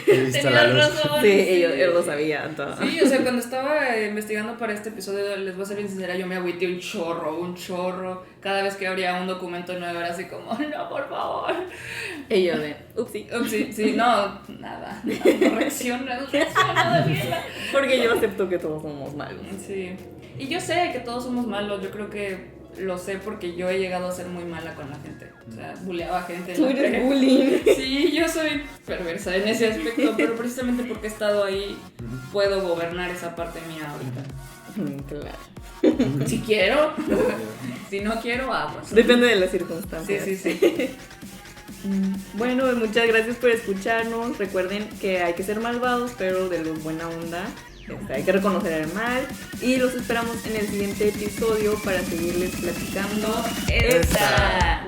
He visto la luz. razón. sí, él lo sabía. Todo. Sí, o sea, cuando estaba investigando para este episodio, les voy a ser bien sincera, yo me agüité un chorro. Cada vez que abría un documento nuevo era así como, no, por favor. Y yo de, upsi. Sí, no, nada, corrección, nada bien. Porque yo acepto que todos somos malos. Sí, y yo sé que todos somos malos, yo creo que lo sé porque yo he llegado a ser muy mala con la gente. O sea, bulleaba gente. Tú eres bullying. Sí, yo soy perversa en ese aspecto, pero precisamente porque he estado ahí, puedo gobernar esa parte mía ahorita. Claro. Si quiero, si no quiero, aguas. Depende de las circunstancias. Sí. Bueno, muchas gracias por escucharnos. Recuerden que hay que ser malvados, pero de los buena onda. Hay que reconocer el mal. Y los esperamos en el siguiente episodio para seguirles platicando. ¡Esta!